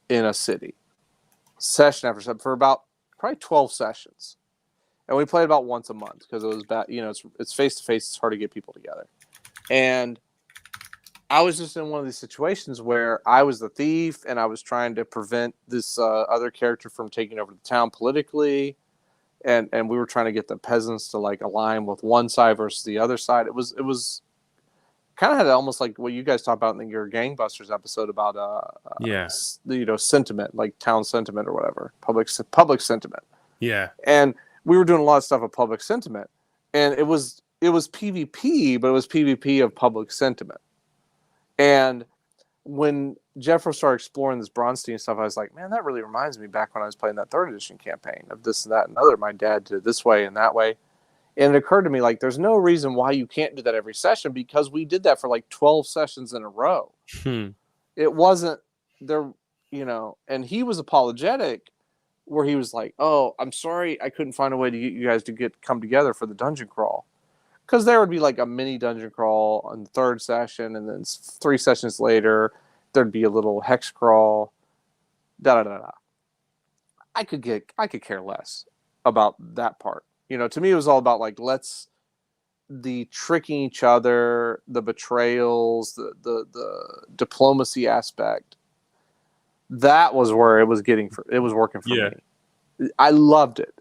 in a city, session after session, for about probably 12 sessions. And we played about once a month because it was bad. It's face-to-face. It's hard to get people together. And I was just in one of these situations where I was the thief and I was trying to prevent this other character from taking over the town politically. And we were trying to get the peasants to like align with one side versus the other side. It was kind of had almost like what you guys talked about in your Gangbusters episode about sentiment, like town sentiment or whatever, public sentiment. Yeah. And we were doing a lot of stuff of public sentiment, and it was PvP, but it was PvP of public sentiment. And when Jeffro started exploring this Bronsteen stuff, I was like, man, that really reminds me back when I was playing that 3rd edition campaign of this and that and other. My dad did it this way and that way. And it occurred to me, like, there's no reason why you can't do that every session, because we did that for like 12 sessions in a row. It wasn't there, and he was apologetic, where he was like, oh, I'm sorry I couldn't find a way to get you guys to come together for the dungeon crawl. Because there would be like a mini dungeon crawl on the 3rd session, and then 3 sessions later, there'd be a little hex crawl. I could care less about that part. To me, it was all about like, the tricking each other, the betrayals, the diplomacy aspect. That was where it was working for me. I loved it.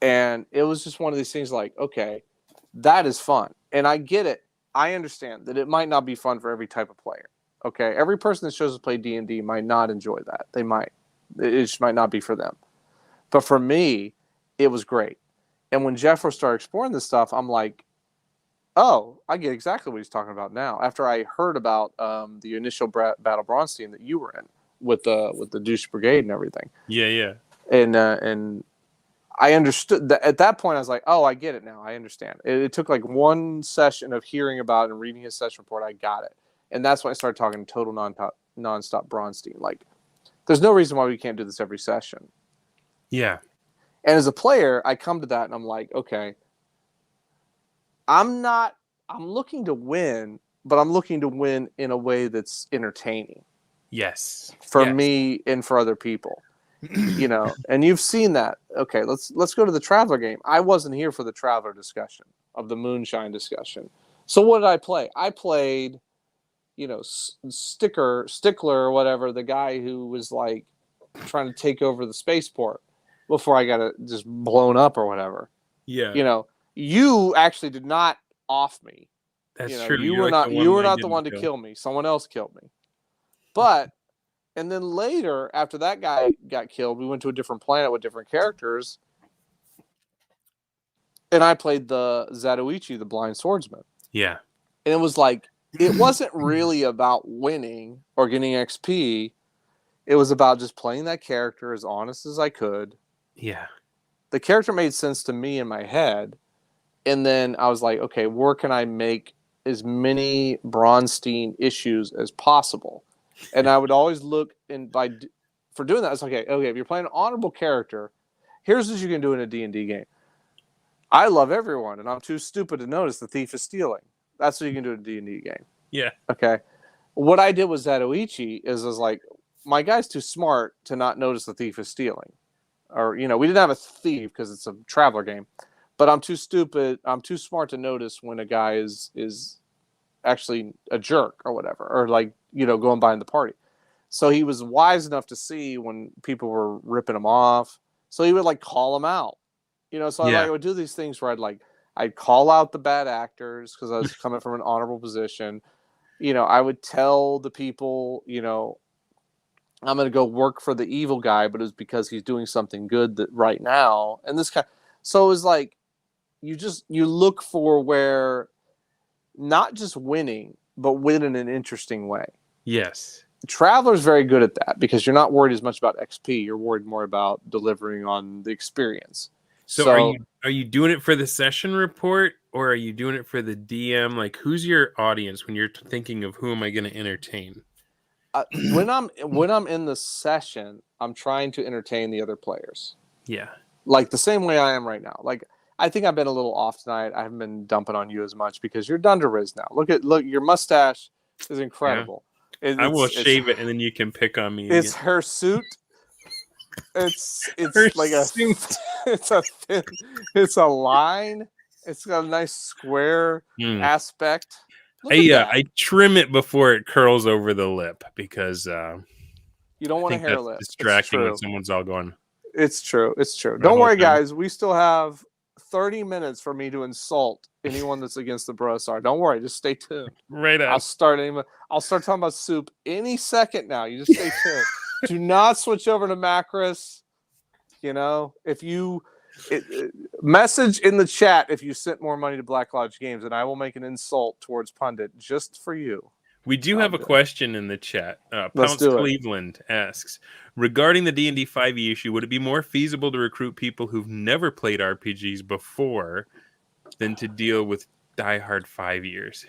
And it was just one of these things like, okay, that is fun. And I get it. I understand that it might not be fun for every type of player. Okay. Every person that shows to play D&D might not enjoy that. They might. It just might not be for them. But for me, it was great. And when Jeffro started exploring this stuff, I'm like, oh, I get exactly what he's talking about now. After I heard about the initial Battle Bronsteen that you were in with the douche brigade and everything. Yeah. And I understood that at that point. I was like, oh, I get it now. I understand. It took like one session of hearing about it and reading his session report. I got it. And that's when I started talking total nonstop Bronsteen. Like, there's no reason why we can't do this every session. Yeah. And as a player, I come to that and I'm like, okay, I'm looking to win, but I'm looking to win in a way that's entertaining. Yes. For me and for other people. You know, and you've seen that. Okay, let's go to the Traveler game. I wasn't here for the Traveler discussion of the Moonshine discussion. So what did I play? I played, you know, Stickler or whatever, the guy who was like trying to take over the spaceport before I got it just blown up or whatever. Yeah. You know, you actually did not off me. That's true. You were not the one to kill me. Someone else killed me. But and then later, after that guy got killed, we went to a different planet with different characters. And I played the Zatoichi, the blind swordsman. Yeah. And it was like, it wasn't really about winning or getting XP. It was about just playing that character as honest as I could. Yeah. The character made sense to me in my head. And then I was like, okay, where can I make as many Bronsteen issues as possible? And I would always look for doing that. It's like, okay, if you're playing an honorable character, here's what you can do in a D&D game. I love everyone, and I'm too stupid to notice the thief is stealing. That's what you can do in a D&D game. Yeah. Okay. What I did with Zatoichi is like, my guy's too smart to not notice the thief is stealing. Or, you know, we didn't have a thief because it's a Traveler game. But I'm too stupid. I'm too smart to notice when a guy is actually a jerk or whatever, or like, you know, going behind the party. So he was wise enough to see when people were ripping him off. So he would like call them out, you know. So I would do these things where I'd call out the bad actors because I was coming from an honorable position. You know, I would tell the people, you know, I'm going to go work for the evil guy, but it was because he's doing something good right now. And this kind. So it was like, you look for where not just winning, but win in an interesting way. Yes. Traveler's very good at that because you're not worried as much about XP. You're worried more about delivering on the experience. So are you doing it for the session report, or are you doing it for the DM? Like, who's your audience when you're thinking of who am I going to entertain? When I'm in the session, I'm trying to entertain the other players. Yeah. Like the same way I am right now. Like, I think I've been a little off tonight. I haven't been dumping on you as much because you're Dunderriz now. Look, your mustache is incredible. Yeah. I will shave it and then you can pick on me. It's her suit. It's her like suit. It's a line. It's got a nice square aspect. I trim it before it curls over the lip because you don't want a hair lip. Distracting when someone's all going. It's true. Don't worry, guys. We still have 30 minutes for me to insult anyone that's against the Brosar. Don't worry. Just stay tuned. Right on. I'll start talking about soup any second now. You just stay tuned. Do not switch over to Macros. You know, if you message in the chat if you sent more money to Black Lodge Games, and I will make an insult towards Pundit just for you. We do have a question in the chat. Pounce Cleveland asks, regarding the D&D 5e issue, would it be more feasible to recruit people who've never played RPGs before than to deal with diehard 5-years?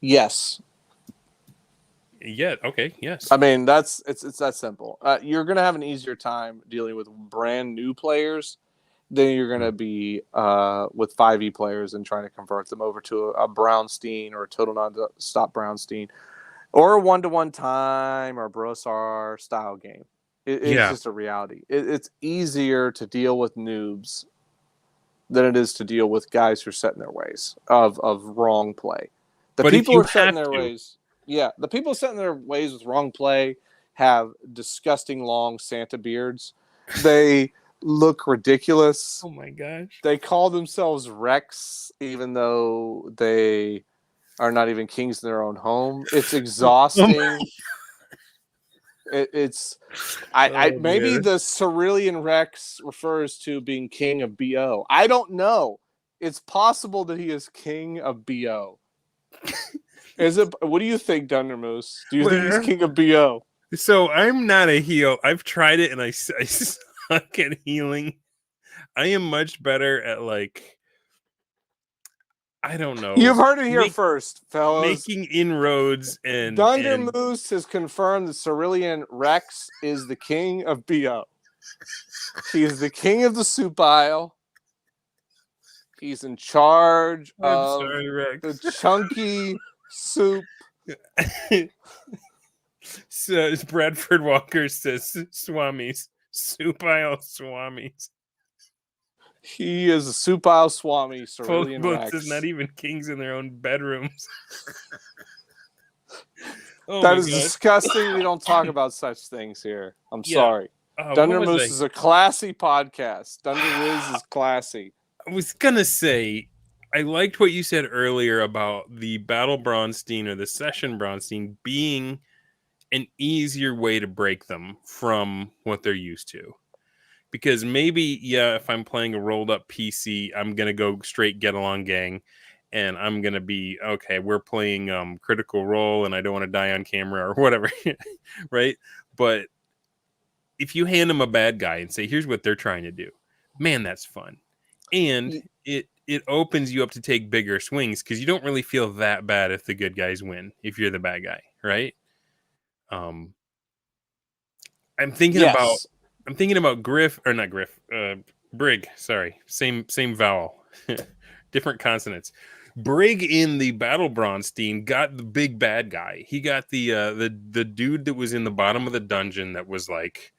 Yes. Yeah. Okay. Yes. I mean, it's that simple. You're going to have an easier time dealing with brand new players than you're going to be with 5e players and trying to convert them over to a Bronsteen or a total non-stop Bronsteen or a 1-to-1 time or Brosar style game. It's just a reality. It's easier to deal with noobs than it is to deal with guys who are set in their ways of wrong play. The people who are set in their ways. Yeah, the people set in their ways with wrong play have disgusting long Santa beards. They look ridiculous. Oh my gosh. They call themselves Rex, even though they are not even kings in their own home. It's exhausting. It's maybe man. the Cerulean Rex refers to being king of BO. I don't know. It's possible that he is king of BO. Is it? What do you think, Dundermoose? Do you think he's king of BO? So I'm not a heal. I've tried it and I suck at healing. I am much better at like, I don't know. You've heard it here first, fellas. Making inroads and Dundermoose has confirmed that Cerulean Rex is the king of BO. He is the king of the soup aisle. He's in charge of the chunky soup. So Bradford Walker says, "Swamis, soup aisle swamis." He is a soup aisle swami, Cerulean Rex. Is not even kings in their own bedrooms. That is disgusting. We don't talk about such things here. I'm sorry. Dundermoose is a classy podcast. Dunderwiz is classy. I was gonna say, I liked what you said earlier about the Battle Bronsteen or the Session Bronsteen being an easier way to break them from what they're used to. Because maybe, if I'm playing a rolled up PC, I'm going to go straight Get Along Gang. And I'm going to be, okay, we're playing Critical Role and I don't want to die on camera or whatever. Right? But if you hand them a bad guy and say, here's what they're trying to do, man, that's fun. And it opens you up to take bigger swings because you don't really feel that bad if the good guys win, if you're the bad guy, right? I'm thinking about Griff, or not Griff, Brig. Sorry, same vowel, different consonants. Brig in the Battle Bronsteen got the big bad guy. He got the dude that was in the bottom of the dungeon that was like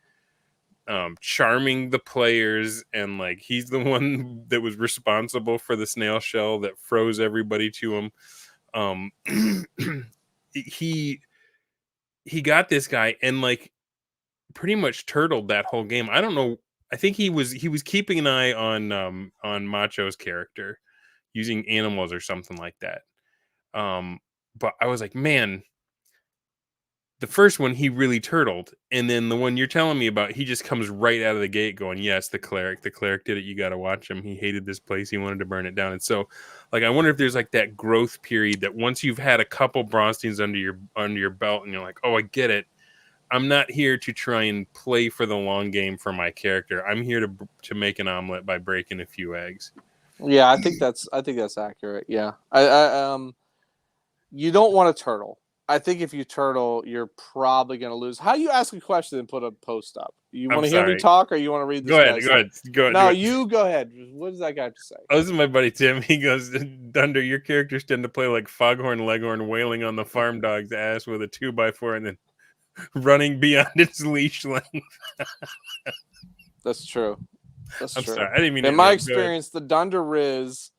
charming the players, and like he's the one that was responsible for the snail shell that froze everybody to him. He got this guy and like pretty much turtled that whole game. I don't know. I think he was keeping an eye on Macho's character using animals or something like that. But I was like, man, the first one he really turtled, and then the one you're telling me about, he just comes right out of the gate going, yes, the cleric did it. You got to watch him. He hated this place. He wanted to burn it down. And so, like, I wonder if there's like that growth period that once you've had a couple Bronsteins under your belt, and you're like, oh, I get it. I'm not here to try and play for the long game for my character. I'm here to make an omelet by breaking a few eggs. Yeah, I think that's accurate. Yeah, you don't want to turtle. I think if you turtle, you're probably going to lose. How do you ask a question and put a post up? You want to hear me talk, or you want to read this? Go ahead. No, you go ahead. What does that guy have to say? Oh, this is my buddy Tim. He goes, Dunder, your characters tend to play like Foghorn Leghorn wailing on the farm dog's ass with a 2x4 and then running beyond its leash length. That's true. I'm sorry. I didn't mean. In my experience, the Dunder Riz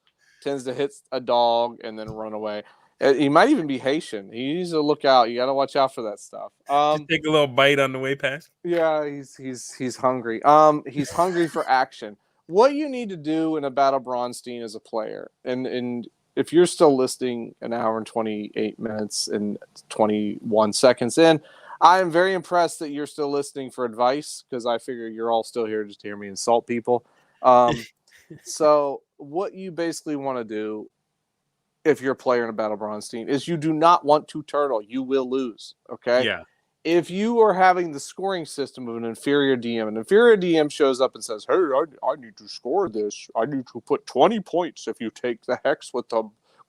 tends to hit a dog and then run away. He might even be Haitian. He needs to look out. You got to watch out for that stuff. Just take a little bite on the way past. Yeah, he's hungry. He's hungry for action. What you need to do in a Battle Bronsteen as a player, and if you're still listening an hour and 28 minutes and 21 seconds in, I am very impressed that you're still listening for advice, because I figure you're all still here just to hear me insult people. So what you basically want to do if you're a player in a Battle Bronsteen is you do not want to turtle. You will lose, okay? Yeah. If you are having the scoring system of an inferior DM, an inferior DM shows up and says, hey, I need to score this. I need to put 20 points if you take the hex with the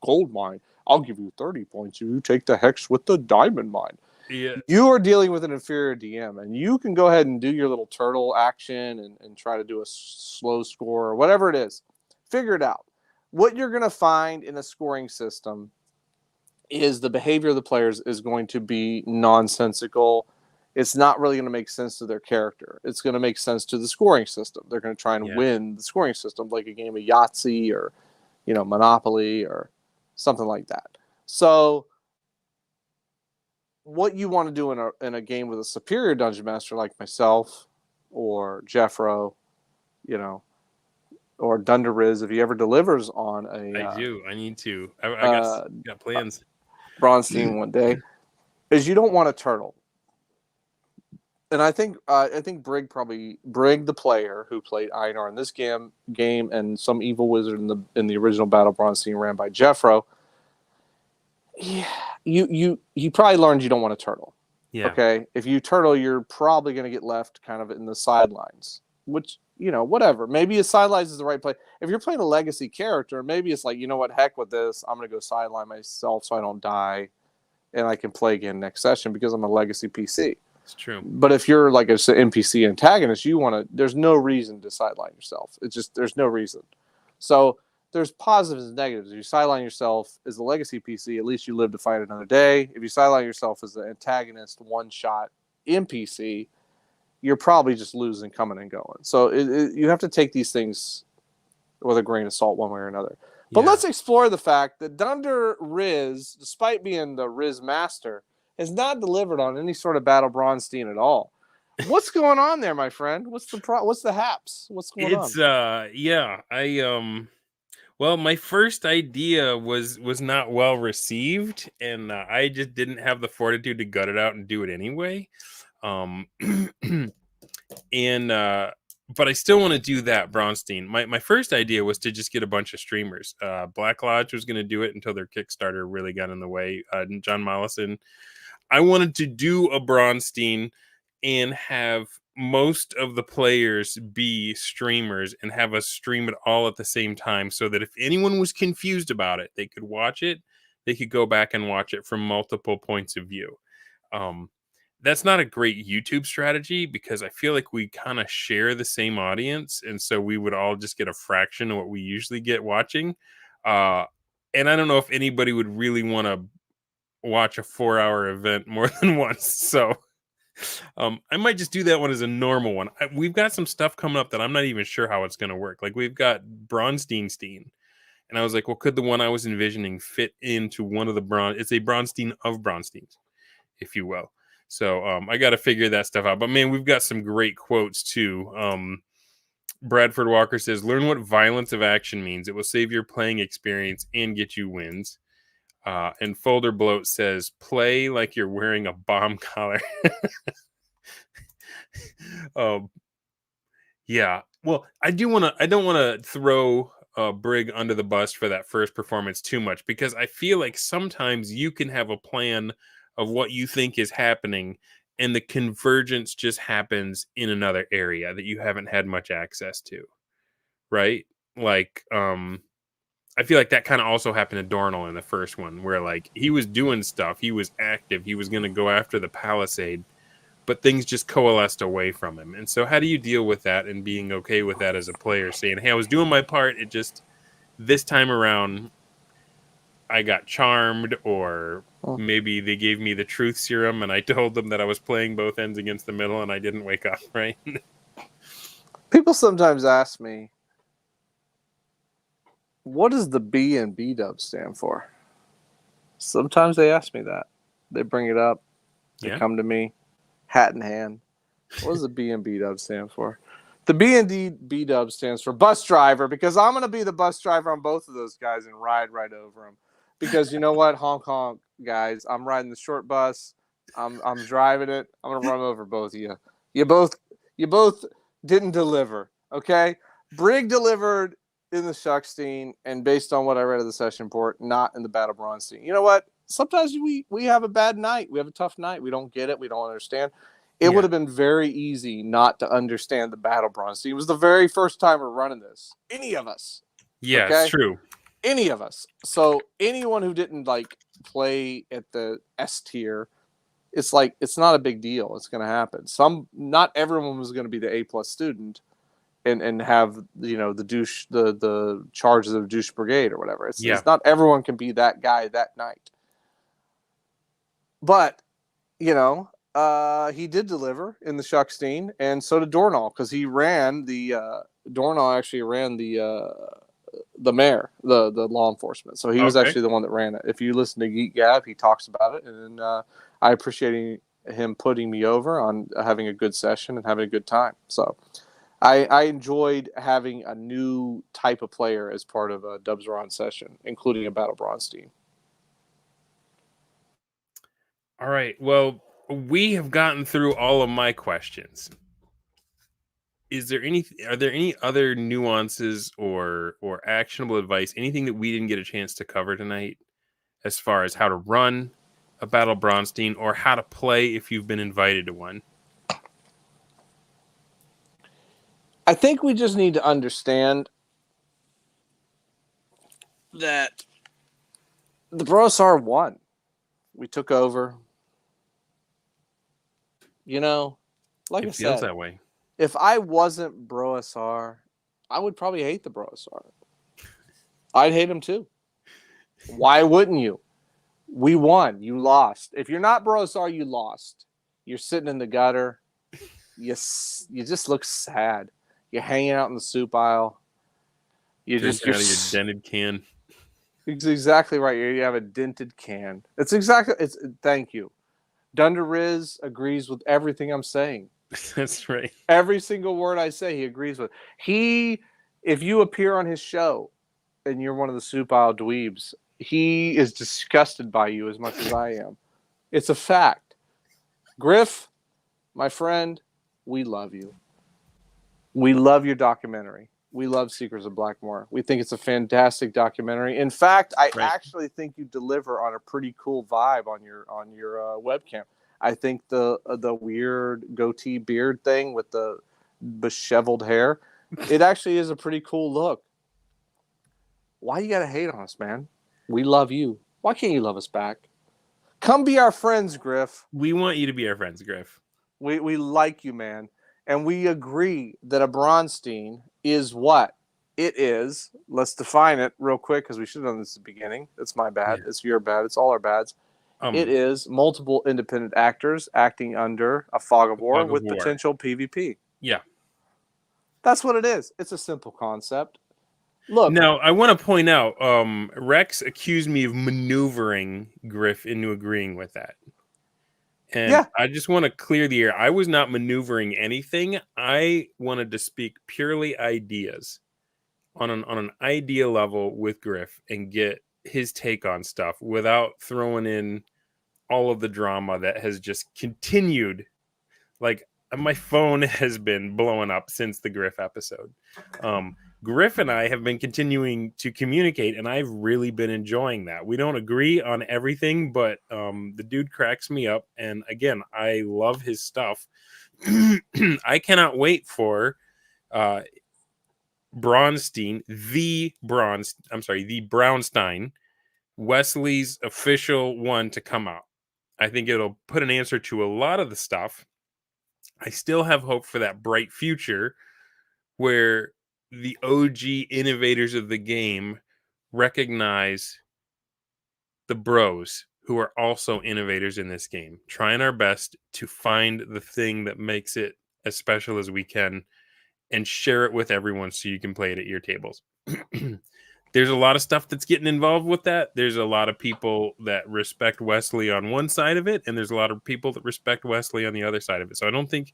gold mine. I'll give you 30 points if you take the hex with the diamond mine. Yeah. You are dealing with an inferior DM, and you can go ahead and do your little turtle action and try to do a slow score or whatever it is. Figure it out. What you're going to find in a scoring system is the behavior of the players is going to be nonsensical. It's not really going to make sense to their character. It's going to make sense to the scoring system. They're going to try and win the scoring system, like a game of Yahtzee or, Monopoly or something like that. So what you want to do in a game with a superior dungeon master like myself or Jeffro or Dunder Riz, if he ever delivers on I do. I need to. I got plans. Bronsteen one day, is you don't want a turtle. And I think Brig the player who played Inar in this game and some evil wizard in the original Battle Braunstein ran by Jeffro. Yeah, you probably learned you don't want a turtle. Yeah. Okay. If you turtle, you're probably going to get left kind of in the sidelines, which, whatever. Maybe a sidelines is the right play. If you're playing a legacy character, maybe it's like, what, heck with this. I'm going to go sideline myself so I don't die and I can play again next session because I'm a legacy PC. It's true. But if you're like an NPC antagonist, there's no reason to sideline yourself. It's just, there's no reason. So there's positives and negatives. If you sideline yourself as a legacy PC, at least you live to fight another day. If you sideline yourself as an antagonist one-shot NPC, you're probably just losing coming and going. So you have to take these things with a grain of salt one way or another. But let's explore the fact that Dunder Riz, despite being the Riz master, has not delivered on any sort of Battle Bronsteen at all. What's going on there, my friend? What's the haps? What's going on? Well, my first idea was not well received, and I just didn't have the fortitude to gut it out and do it anyway. But I still want to do that Bronsteen. My first idea was to just get a bunch of streamers. Black Lodge was going to do it until their Kickstarter really got in the way. John Mollison. I wanted to do a Bronsteen and have most of the players be streamers and have us stream it all at the same time, so that if anyone was confused about it, they could watch it. They could go back and watch it from multiple points of view. That's not a great YouTube strategy because I feel like we kind of share the same audience, and so we would all just get a fraction of what we usually get watching. And I don't know if anybody would really want to watch a 4-hour event more than once. So I might just do that one as a normal one. We've got some stuff coming up that I'm not even sure how it's going to work. Like we've got Bronstein. And I was like, well, could the one I was envisioning fit into one of the it's a Bronstein of Bronsteins, if you will. So I got to figure that stuff out. But man, we've got some great quotes too. Bradford Walker says, learn what violence of action means. It will save your playing experience and get you wins. And Folder Bloat says, play like you're wearing a bomb collar. Yeah. Well, I don't want to throw Brig under the bus for that first performance too much, because I feel like sometimes you can have a plan of what you think is happening and the convergence just happens in another area that you haven't had much access to. Right? Like, I feel like that kind of also happened to Dornall in the first one, where like he was doing stuff, he was active, he was going to go after the Palisade, but things just coalesced away from him. And so how do you deal with that and being okay with that as a player, saying, hey, I was doing my part, it just, this time around, I got charmed, or maybe they gave me the truth serum and I told them that I was playing both ends against the middle and I didn't wake up, right? People sometimes ask me, what does the B and B dub stand for? Sometimes they ask me that. They bring it up. They come to me, hat in hand. What does the B and B dub stand for? The B and B dub stands for bus driver, because I'm going to be the bus driver on both of those guys and ride right over them. Because you know what? Honk, honk, guys. I'm riding the short bus. I'm driving it. I'm going to run over both of you. You both didn't deliver, okay? Brig delivered in the Shuckstein, and based on what I read of the session report, not in the Battle Bronsteen. You know what? Sometimes we have a bad night. We have a tough night. We don't get it. We don't understand. It would have been very easy not to understand the Battle Bronsteen. It was the very first time we're running this. Any of us. Yeah, okay? It's true. Any of us. So anyone who didn't like play at the S tier, it's like, it's not a big deal. It's going to happen. Not everyone was going to be the A+ student and have, the charges of douche brigade or whatever. It's not everyone can be that guy that night. But, he did deliver in the Shuckstein, and so did Dornall, because he ran Dornall actually ran the mayor, the law enforcement. So he was actually the one that ran it. If you listen to Geek Gab, he talks about it, and I appreciate him putting me over on having a good session and having a good time. So I enjoyed having a new type of player as part of a Dubs Ron session, including a Battle Bronsteen. All right. Well, we have gotten through all of my questions. Are there any other nuances or actionable advice, anything that we didn't get a chance to cover tonight as far as how to run a Battle Bronsteen or how to play if you've been invited to one? I think we just need to understand that the Brosar won. We took over. You know, like It I feels said, that way. if I wasn't Broasar, I would probably hate the Broasar. I'd hate him too. Why wouldn't you? We won. You lost. If you're not Broasar, you lost. You're sitting in the gutter. You just look sad. You're hanging out in the soup aisle. You're Drinking out of your dented can. It's exactly right. You have a dented can. Thank you. Dunder Riz agrees with everything I'm saying. That's right. Every single word I say, he agrees with. If you appear on his show and you're one of the soup aisle dweebs, he is disgusted by you as much as I am. It's a fact. Griff, my friend, we love you. We love your documentary. We love Secrets of Blackmore. We think it's a fantastic documentary. In fact, I actually think you deliver on a pretty cool vibe on your webcam. I think the weird goatee beard thing with the disheveled hair, it actually is a pretty cool look. Why you gotta hate on us, man? We love you. Why can't you love us back? Come be our friends, Griff. We want you to be our friends, Griff. We like you, man. And we agree that a Bronsteen is what? It is. Let's define it real quick because we should have done this at the beginning. It's my bad. Yeah. It's your bad. It's all our bads. It is multiple independent actors acting under a fog of war with potential PvP. Yeah. That's what it is. It's a simple concept. Look. Now, I want to point out, Rex accused me of maneuvering Griff into agreeing with that. And yeah. I just want to clear the air. I was not maneuvering anything. I wanted to speak purely ideas on an idea level with Griff and get his take on stuff without throwing in all of the drama that has just continued. Like, my phone has been blowing up since the Griff episode. Griff and I have been continuing to communicate, and I've really been enjoying that. We don't agree on everything, but the dude cracks me up. And again, I love his stuff. I cannot wait for Bronsteen, the Braunstein, Wesley's official one to come out. I think it'll put an answer to a lot of the stuff. I still have hope for that bright future where the OG innovators of the game recognize the bros who are also innovators in this game, trying our best to find the thing that makes it as special as we can and share it with everyone so you can play it at your tables. There's a lot of stuff that's getting involved with that. There's a lot of people that respect Wesley on one side of it, and there's a lot of people that respect Wesley on the other side of it. So I don't think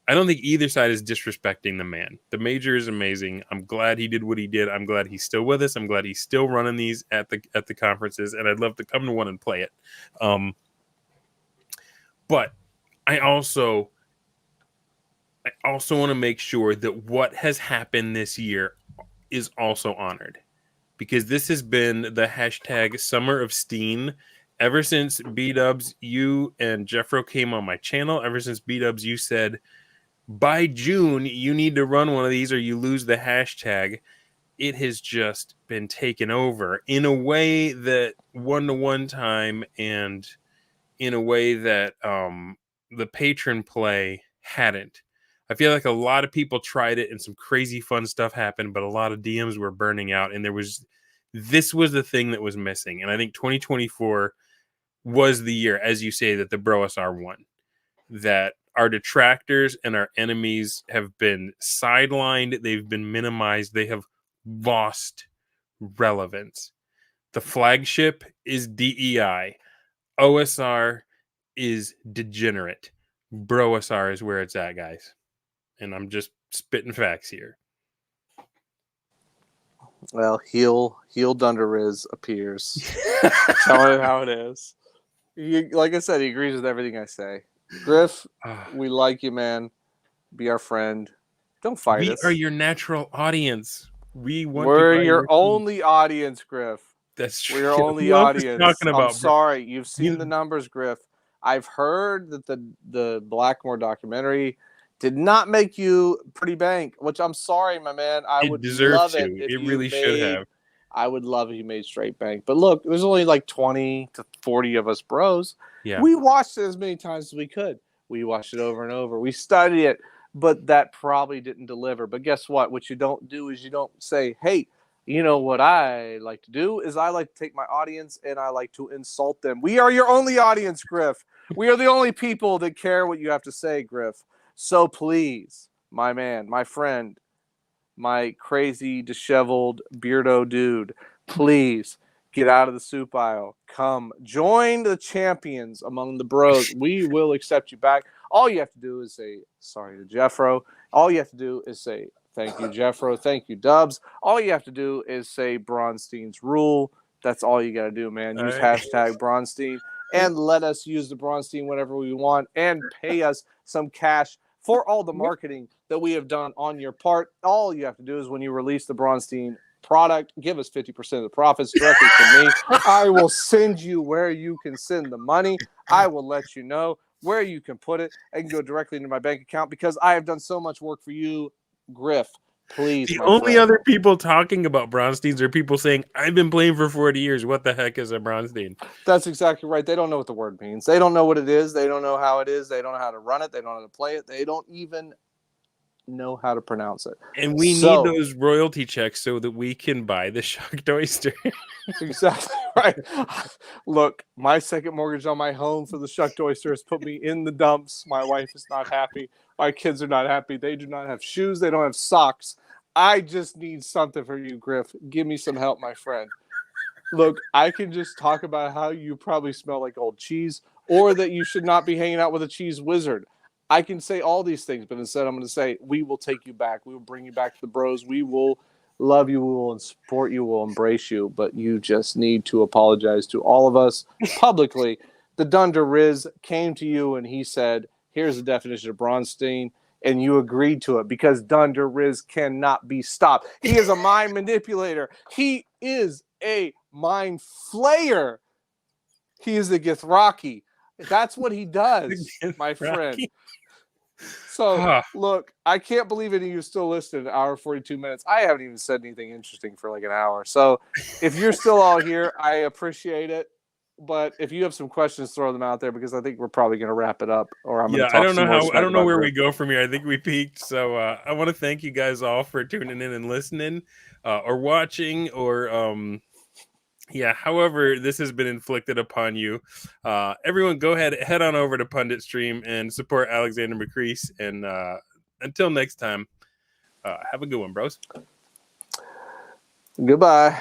either side is disrespecting the man. The Major is amazing. I'm glad he did what he did. I'm glad he's still with us. I'm glad he's still running these at the conferences, and I'd love to come to one and play it. But I also want to make sure that what has happened this year is also honored, because this has been the hashtag Summer of Steen ever since B-Dubs, you and Jeffro came on my channel. Ever since B-Dubs, you said, by June, you need to run one of these or you lose the hashtag. It has just been taken over in a way that one-to-one time and in a way that the patron play hadn't. I feel like a lot of people tried it and some crazy fun stuff happened, but a lot of DMs were burning out, and this was the thing that was missing. And I think 2024 was the year, as you say, that the Broasar won. That our detractors and our enemies have been sidelined. They've been minimized. They have lost relevance. The flagship is DEI. OSR is degenerate. Broasar is where it's at, guys. And I'm just spitting facts here. Well, heel Dunder Riz appears. Tell him how it is. Like I said, he agrees with everything I say. Griff, we like you, man. Be our friend. Don't fight us. We are your natural audience. We're your only audience, Griff. That's true. We're your only audience. I'm sorry. You've seen the numbers, Griff. I've heard that the Blackmore documentary did not make you pretty bank, which I'm sorry, my man. I would love it if it really should have. I would love if you made straight bank. But look, there's only like 20 to 40 of us bros. Yeah. We watched it as many times as we could. We watched it over and over. We studied it, but that probably didn't deliver. But guess what? What you don't do is you don't say, hey, you know what I like to do is I like to take my audience and I like to insult them. We are your only audience, Griff. We are the only people that care what you have to say, Griff. So please, my man, my friend, my crazy, disheveled, beardo dude, please get out of the soup aisle. Come join the champions among the bros. We will accept you back. All you have to do is say sorry to Jeffro. All you have to do is say thank you, Jeffro. Thank you, Dubs. All you have to do is say Bronstein's rule. That's all you got to do, man. Use hashtag Bronsteen and let us use the Bronsteen whenever we want and pay us some cash for all the marketing that we have done on your part. All you have to do is when you release the Bronsteen product, give us 50% of the profits directly to me. I will send you where you can send the money. I will let you know where you can put it and go directly into my bank account because I have done so much work for you, Griff. Please, the only other people talking about Bronsteins are people saying, I've been playing for 40 years. What the heck is a Bronsteen? That's exactly right. They don't know what the word means. They don't know what it is. They don't know how it is. They don't know how to run it. They don't know how to play it. They don't even know how to pronounce it. And we need those royalty checks so that we can buy the Shucktoister. Exactly right. Look, my second mortgage on my home for the Shucktoister has put me in the dumps. My wife is not happy. My kids are not happy. They do not have shoes. They don't have socks. I just need something for you, Griff. Give me some help, my friend. Look, I can just talk about how you probably smell like old cheese or that you should not be hanging out with a cheese wizard. I can say all these things, but instead I'm going to say, we will take you back. We will bring you back to the bros. We will love you. We will support you. We'll embrace you. But you just need to apologize to all of us publicly. The Dunder Riz came to you and he said, here's the definition of Bronsteen. And you agreed to it because Dunder Riz cannot be stopped. He is a mind manipulator. He is a mind flayer. He is the Githrocky. That's what he does, my friend. So, look, I can't believe any of you still listened an hour 42 minutes. I haven't even said anything interesting for like an hour. So if you're still all here, I appreciate it. But if you have some questions, throw them out there because I think we're probably going to wrap it up. Or I'm going to talk some more smack. I don't know where we go from here. I think we peaked. So I want to thank you guys all for tuning in and listening, or watching, or however this has been inflicted upon you. Everyone, go ahead, head on over to Pundit Stream and support Alexander McCrease. And until next time, have a good one, bros. Goodbye.